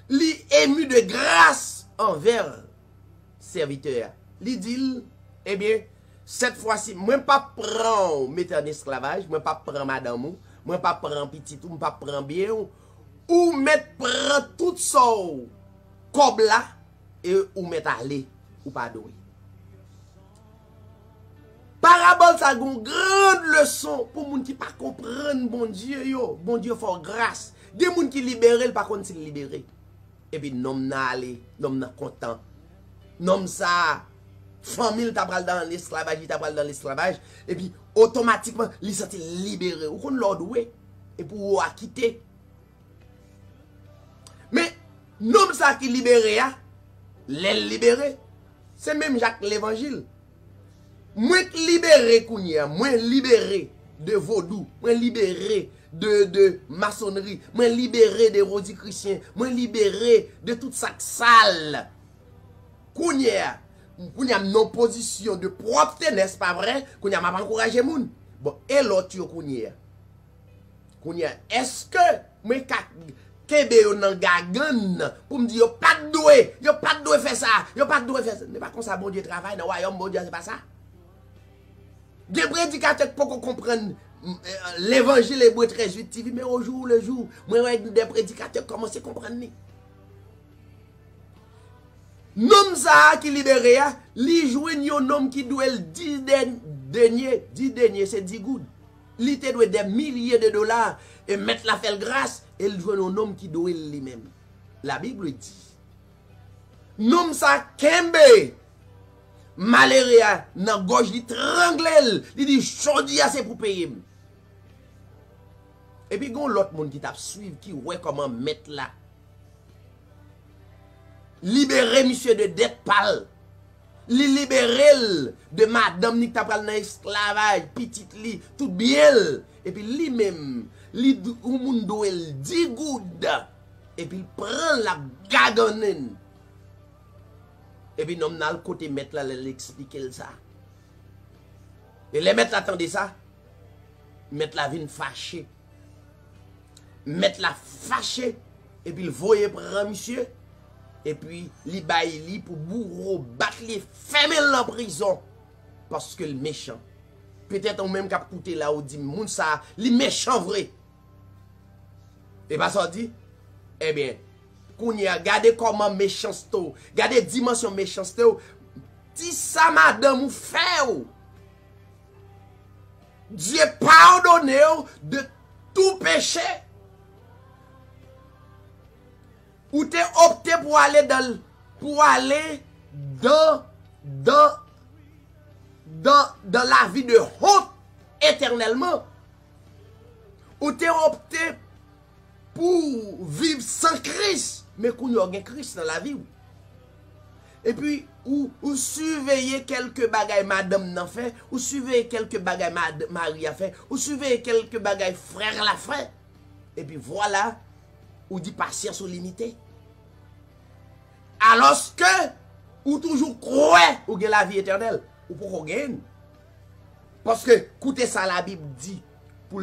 Li ému de grâce envers serviteur. Li dit, eh bien, cette fois-ci, moi pas prendre mettre en esclavage, moi pas prendre madame, moi pas prendre petit ou pas prendre bien ou mettre prendre tout ça comme là et ou mettre aller ou pas doué. Parabole ça une grande leçon pour moun qui pas comprendre bon Dieu fort grâce. Des moun qui libéré pas contre s'il libéré. Et puis nom na aller, nom na content. Nom ça famille t'a pral dans l'esclavage, il t'a pral dans l'esclavage et puis automatiquement il s'est libéré ou qu'on l'ordre et pour quitter. Mais nom ça qui libéré a les libéré. C'est même Jacques l'évangile. Moi libéré kounya, moi libéré de vaudou, moi libéré de maçonnerie, moi libéré de rosicruciens, moi libéré de toute ça sale. Kounya non position de propreté, n'est-ce pas vrai? Kounya m'a pas encouragé moun. Bon, et l'autre kounya. Kounya, est-ce que moi kebe yo nan gagan pour me dire yo pas de doué faire ça, yo pas de doué faire ça. N'est pas comme ça bon Dieu travaille dans le royaume bon Dieu, c'est pas ça. Des prédicateurs pour comprendre l'évangile est très vite, mais au jour le jour, moi des prédicateurs commencent à comprendre. Nom ça qui libéré, li jouen un homme qui doit 10 deniers, c'est 10 gouttes. Li te doit des milliers de dollars et mettre la faire grâce, et il joue un homme qui doit lui-même. La Bible dit, nom ça kembe, malheureux nan gauche li tranglel, li dit chodi assez pour payer. Et puis gon l'autre monde qui t'a suivre qui ouais comment mettre là. Libérer monsieur de dette pâle. Li libérer de madame ni t'a pral dans esclavage, petite li, tout bien. Et puis lui même, li ou moun doel 10 goudes. Et puis il prend la gagonen. Et puis, nous avons le côté mettre là, l'expliquer ça. Et les mettre attendez ça. Mettre la vie fâchée. Mettre la fâchée. Et puis, le voyer prend monsieur. Et puis, li baille li pour bourreau, battre li, fermer en prison. Parce que le méchant. Peut-être on même cap coûté là, ou dit, moun ça, li méchant vrai. Et pas ça dit? Eh bien, Kounia, regardez comment méchanceté, regardez dimension méchanceté. Dis ça madame ou fait. Dieu pardonne de tout péché. Ou t'es opté pour aller dans la vie de honte éternellement. Ou t'es opté pour vivre sans Christ. Mais qu'on y a Christ dans la vie. Et puis, ou surveiller quelques bagailles madame n'a fait, ou surveiller quelques bagailles Marie a fait, ou surveiller quelques bagailles frère l'a fait. Et puis voilà, ou dit patience ou limité. Alors que, ou toujours croire ou gagne la vie éternelle, ou pour gagne. Parce que, écoutez ça, la Bible dit, pour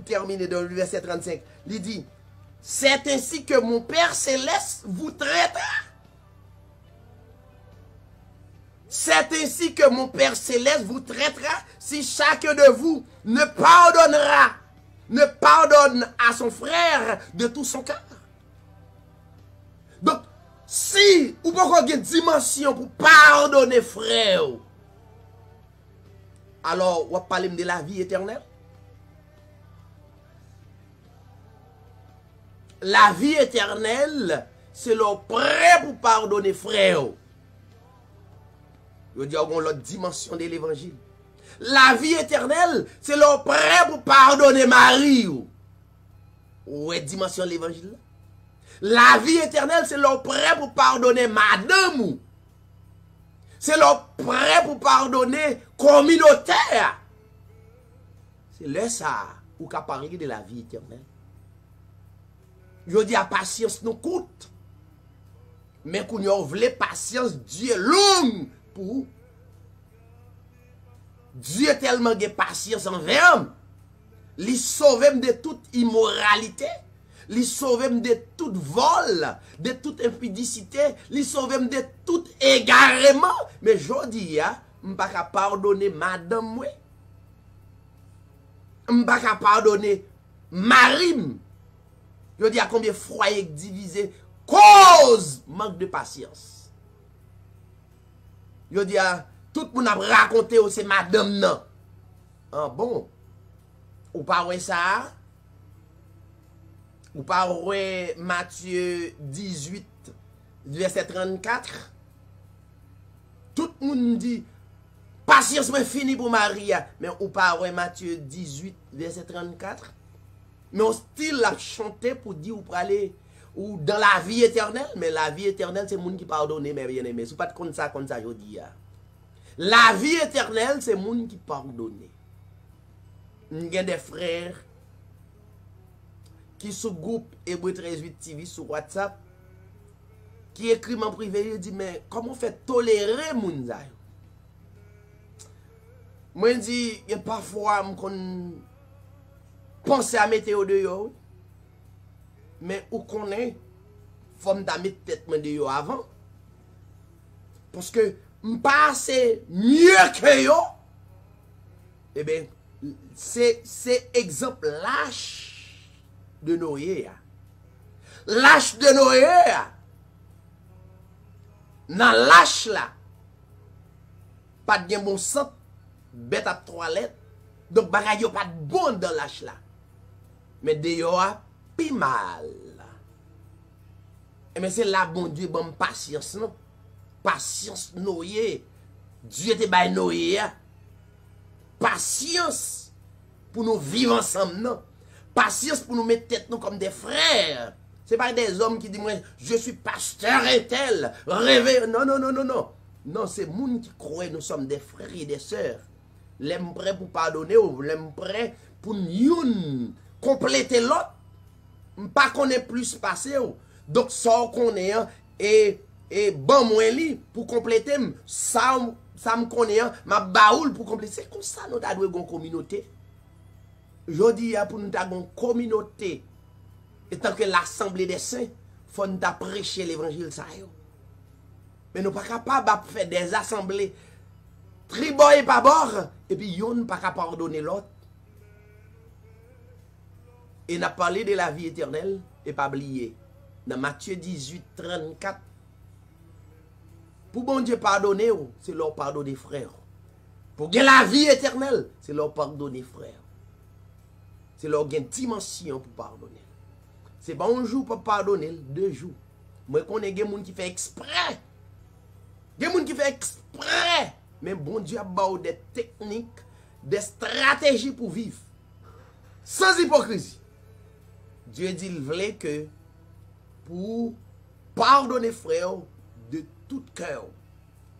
terminer dans le verset 35, il dit, c'est ainsi que mon Père céleste vous traitera. C'est ainsi que mon Père Céleste vous traitera si chacun de vous ne pardonne à son frère de tout son cœur. Donc, si vous pouvez avoir une dimension pour pardonner frère, alors on va parler de la vie éternelle. La vie éternelle, c'est le prêt pour pardonner frère. Je veux dire, on a l'autre dimension de l'évangile. La vie éternelle, c'est le prêt pour pardonner Marie. Ouais, dimension de l'évangile. La vie éternelle, c'est le prêt pour pardonner madame. C'est le prêt pour pardonner communautaire. C'est là ça, ou qu'a parlé de la vie éternelle. Je dis à patience nous coûte. Mais qu'on y a voulu patience, Dieu est long pour vous. Dieu est tellement de patience envers nous. Il sauve de toute immoralité. Il sauve de tout vol, de toute impudicité. Il sauve de tout égarement. Mais je dis, je ne peux pas pardonner madame. Je ne peux pas pardonner Marie. Je dis à combien de foyers divisés cause manque de patience. Je dis à tout le monde a raconté c'est madame non. Ah bon? Ou pas ça? Ou pas Matthieu 18 verset 34? Tout le monde dit patience mais fini pour Maria, mais ou pas Matthieu 18 verset 34? Mais on style la chanter pour dire ou pour aller ou dans la vie éternelle, mais la vie éternelle c'est monde qui pardonne mes bien-aimés. C'est pas comme ça je dis. La vie éternelle c'est monde qui pardonne. Il y a des frères qui sur groupe Hébreu 13:8 TV sur WhatsApp qui écrit en privé, il dit mais comment fait tolérer moun ça? Moi je dis il y a parfois qu'on penser à météo de yo, mais où qu'on est, faut me mettre tête de yo avant, parce que m'passe mieux que yo, eh bien, c'est exemple lâche de Noé. Lâche de Noé, dans lâche là, pas de bon sang, bête à toilette, donc bagay yo pas de bon dans lâche là. Mais de yo a pi mal. Et mais c'est là bon Dieu bon patience non. Patience Noé. Dieu te bay Noé. Patience pour nous vivre ensemble non. Patience pour nous mettre tête nous comme des frères. C'est pas des hommes qui disent moi je suis pasteur et tel, rêver. Non non non non non. Non, c'est moun qui croit nous sommes des frères et des sœurs. L'aime prêt pour pardonner ou l'aime prêt pour nous compléter l'autre, pas qu'on ait plus passé. Donc, ça qu'on est, et bon, moi, pour compléter, ça me connaît, ma baoule pour compléter. C'est comme ça, nous avons une communauté. Je dis, pour nous avoir une communauté, et tant que l'Assemblée des Saints, il faut nous prêcher l'évangile. Mais nous ne sommes pas capables de faire des assemblées, tribord et pas bord, et puis yon ne pas capable pardonner l'autre. Et n'a parlé de la vie éternelle et pas oublié. Dans Matthieu 18, 34. Pour bon Dieu pardonner, c'est leur pardonner frère. Pour gagner la vie éternelle, c'est leur pardonner frère. C'est leur gain dimension pour pardonner. C'est pas un jour pour pardonner, 2 jours. Moi, je connais des gens qui font exprès. Des gens qui font exprès. Mais bon Dieu a bâti des techniques, des stratégies pour vivre. Sans hypocrisie. Dieu dit il voulait que pour pardonner frère de tout cœur,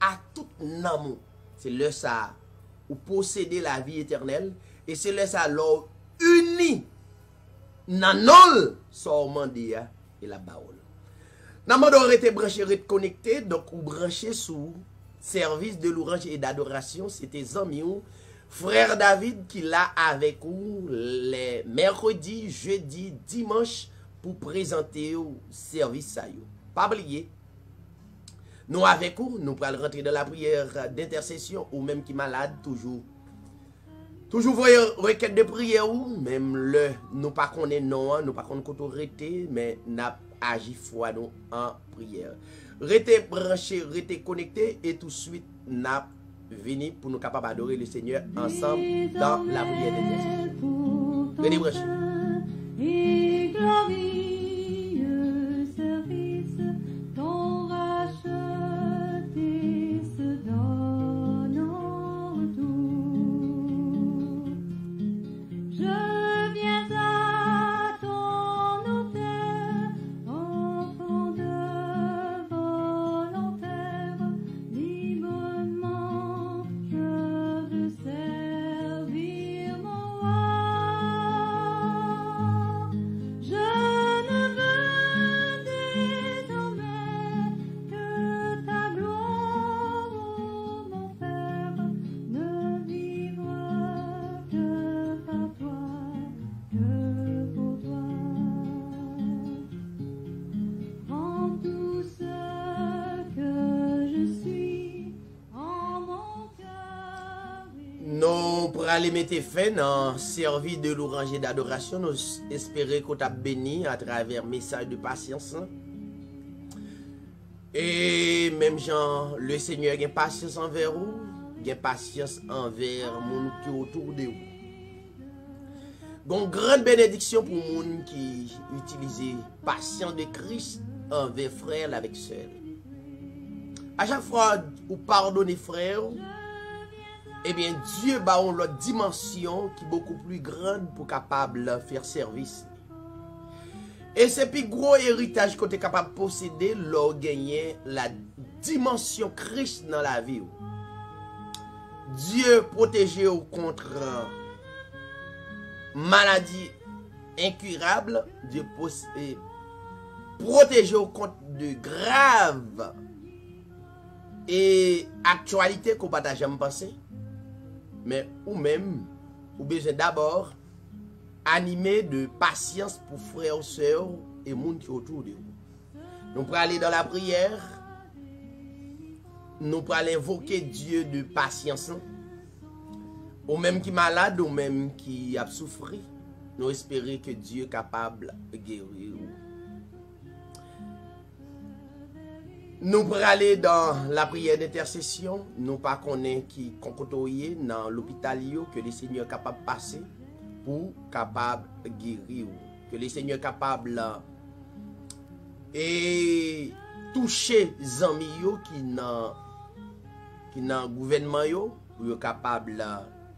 à tout amour, c'est le ça ou posséder la vie éternelle et c'est le ça leur uni nanol sormandia et la baole. Nan mandor été branché connecté donc ou branché sous service de louange et d'adoration, c'était amis Frère David qui l'a avec vous les mercredis, jeudi, dimanche pour présenter au service ça yo. Pas oublier. Nous avec vous, nous allons rentrer dans la prière d'intercession ou même qui malade, toujours. Toujours voyez requête de prière ou même le nous pas connaît non, nous pas connaît qu'on arrêté mais n'a agi foi nous en prière. Restez branché, restez connecté et tout de suite n'a venu pour nous capables d'adorer le Seigneur ensemble dans la prière d'intercession. Restez branché. Et glorieux service ton racheté se donne en retour. Je viens à ton autel, enfant de volontaire, librement je veux servir mon roi. Je ne veux désormais que ta gloire, ô mon Père, ne vivre que par toi, que pour toi. Rends tout ce que je suis en mon cœur. Nous pour aller mettre fin dans servi de l'oranger d'adoration, nous espérons qu'on t'a béni à travers message de patience. Et même Jean, le Seigneur a patience envers vous, il a patience envers moun qui autour de vous. Donc grande bénédiction pour moun qui utilise patience de Christ envers frère avec sœur. À chaque fois où pardonnez frère, eh bien Dieu a une autre dimension qui est beaucoup plus grande pour capable faire service. Et c'est plus gros héritage que tu es capable de posséder lors gagner la dimension Christ dans la vie. Dieu protège au contre maladie incurable, Dieu protège au contre de graves et actualités qu'on pas jamais pensé. Mais ou même, ou besoin d'abord animé de patience pour frères, sœurs et monde qui autour de vous. Nous pour aller dans la prière, nous pour aller invoquer Dieu de patience. Ou même qui malade, ou même qui a souffert, nous espérons que Dieu est capable de guérir. Nous pour aller dans la prière d'intercession, nous pas connaître qui concotoyer dans l'hôpital que le Seigneur est capable de passer pour capable de guérir, que le Seigneur est capable et toucher les amis qui dans gouvernement pour être capable de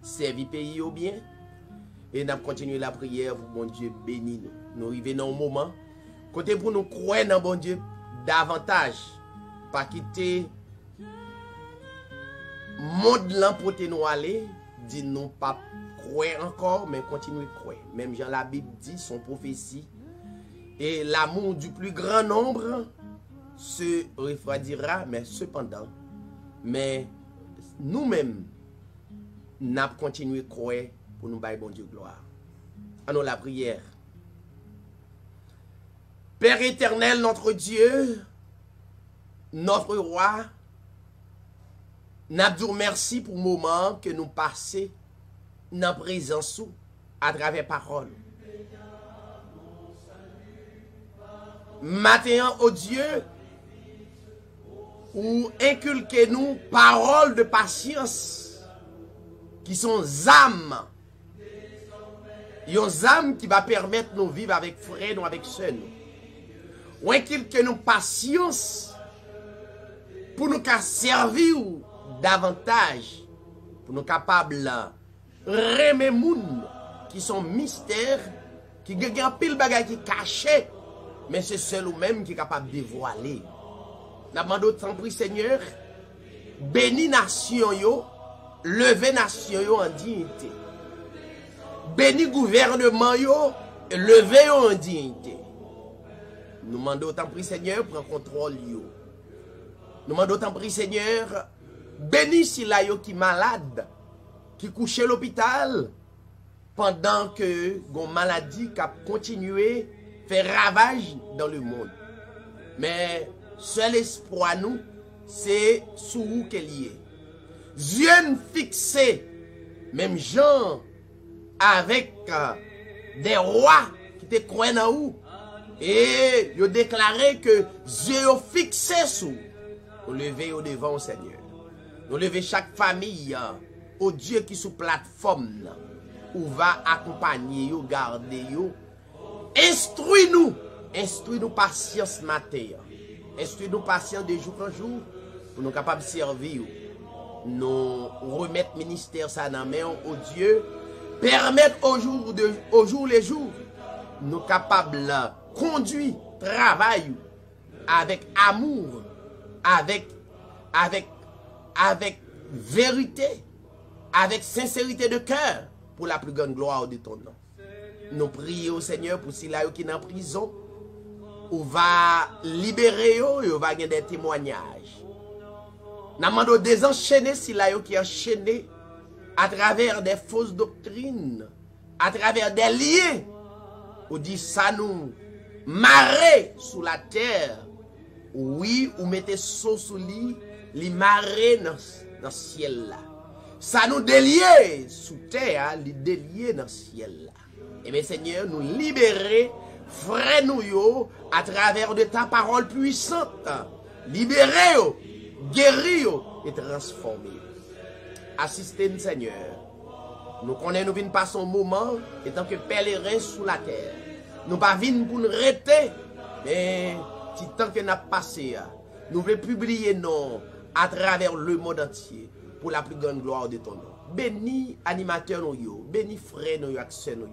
servir pays bien. Et nous continuer la prière pour bon Dieu béni nous. Nous arrivons dans un moment côté pour nous croire dans bon Dieu davantage. Pas quitter monde là pour nous aller, dit non pas croire encore, mais continuer à croire. Même Jean la Bible dit son prophétie et l'amour du plus grand nombre se refroidira, mais cependant, mais nous-mêmes, nous continuer à croire pour nous bailler bon Dieu gloire. Allons la prière. Père éternel, notre Dieu, notre roi, nous disons merci pour le moment que nous passons dans la présence à travers la parole. Maintenant, oh Dieu, ou inculquez-nous paroles de patience qui sont âmes. Une âme qui va permettre de nous vivre avec frères, nous avec sœurs. Ou inculquez-nous patience pour nous servir davantage, pour nous capables de remettre les gens qui sont mystères, qui ont un pile de bagages qui cachés, mais c'est seul ou même qui est capable de dévoiler. Nous demandons tant pis Seigneur, bénis nation yo, levez nation yo en dignité. Bénis gouvernement yo, levez yo en dignité. Nous demandons tant pis Seigneur, prends contrôle yo. Nous demandons tant pis Seigneur, bénis si la yo qui malade, qui couche à l'hôpital, pendant que gon maladie qui a continué faire ravage dans le monde. Mais seul espoir nous, c'est sous où qu'elle y est. Yeux fixé, même gens avec des rois qui te croient dans où. Et ils ont déclaré que yeux fixé sous. Nous lever au devant au Seigneur. Nous lever chaque famille au Dieu qui sous plateforme où va accompagner, garder, instruis-nous patience matin. Instruis-nous patience de jour en jour pour nous capables de servir. Nous remettre ministère ça dans la main au Dieu. Permettre au jour les jours, nous capables de conduire, travail avec amour, avec vérité, avec sincérité de cœur pour la plus grande gloire de ton nom. Nous prions au Seigneur pour ceux qui sont en prison, ou va libérer et on va gagner des témoignages. Nous demandons désenchaîner si là qui est enchaîné à travers des fausses doctrines, à travers des liens. On dit ça nous marrer sous la terre. Oui, ou mettez saut sous lit, les marrer dans le ciel là. Ça nous délier sous terre, les délier dans le ciel là. Et bien Seigneur, nous libérer, frère nous yo, à travers de ta parole puissante. Libérer yo, guérir yo, et transformer. Assistez-nous Seigneur. Nous connaissons, nous venons passer un moment, en tant que pèlerins sous la terre. Nous ne venons pas pour nous arrêter, mais si tant que nous avons passé, nous voulons publier non à travers le monde entier pour la plus grande gloire de ton nom. Bénis animateurs nous, bénis frères nous, accès nous.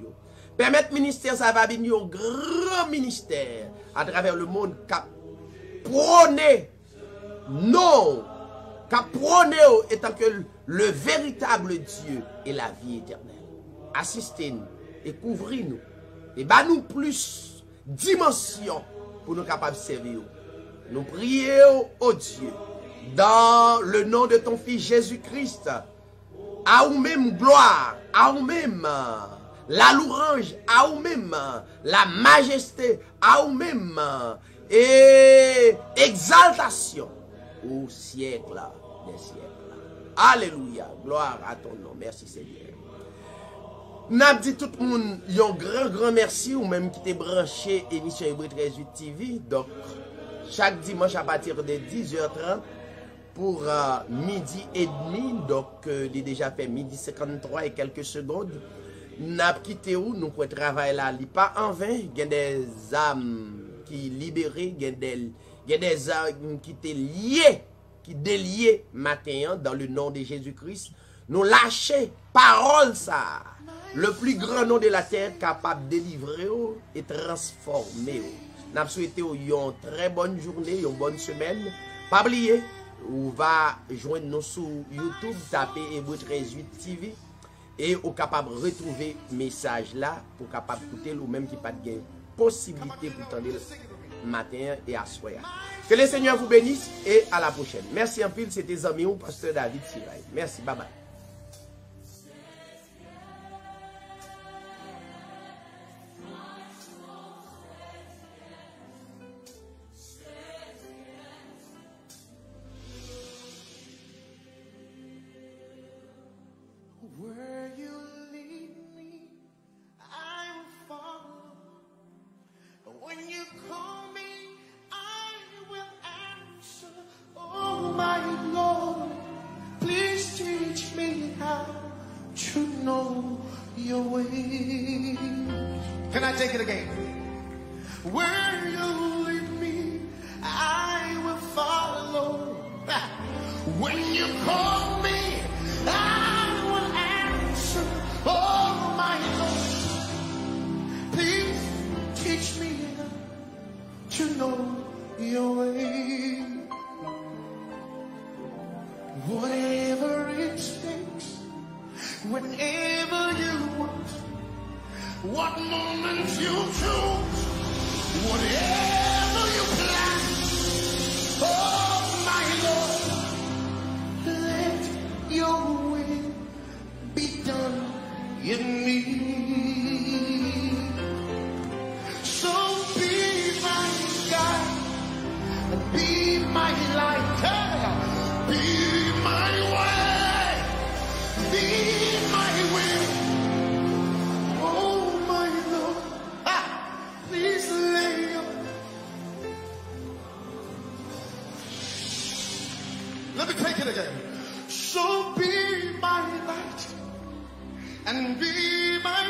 Permettre ministère, ça va venir un grand ministère à travers le monde qui prône non, qui prône étant que le véritable Dieu et la vie éternelle. Assistez-nous et couvrez-nous et bat-nous plus dimension pour nous capables de servir. Nous prions au Dieu dans le nom de ton Fils Jésus-Christ. À vous-même gloire, à vous-même la louange, à vous-même la majesté, à vous-même et exaltation au siècle des siècles. Alléluia, gloire à ton nom, merci Seigneur. N'a dit tout le monde un grand merci ou même qui t'est branché émission Hébreu 13 TV. Donc chaque dimanche à partir de 10h30 pour midi et demi. Donc il est déjà fait midi 53 et quelques secondes. N'a quitté où nous pouvons travailler là, il pas en vain. Il y a des âmes qui libérées, il y a des âmes qui étaient liées, qui déliées matin dans le nom de Jésus-Christ. Nous lâcher parole ça. Le plus grand nom de la terre capable de délivrer et transformer. Nous avons souhaité une très bonne journée, une bonne semaine. Pas oublier, on va joindre nous sur YouTube, taper Hébreu 13 TV et on est capable de retrouver le message là pour capable écouter ou même qui pas de possibilité pour tendre le matin et à soir. Que le Seigneur vous bénisse et à la prochaine. Merci en pile, c'était amis ou pasteur David Sirail. Merci, bye bye. Where you lead me, I will follow. When you call me, I will answer. Oh my Lord, please teach me how to know your way. Can I take it again? Where you lead me, I will follow. When you call me, I will answer. Oh my Lord, please teach me to know your way. Whatever it takes, whenever you want, what moment you choose, whatever you plan. Oh my Lord, let your will be done in me. So be my guide and be my light. Let me take it again. So be my light and be my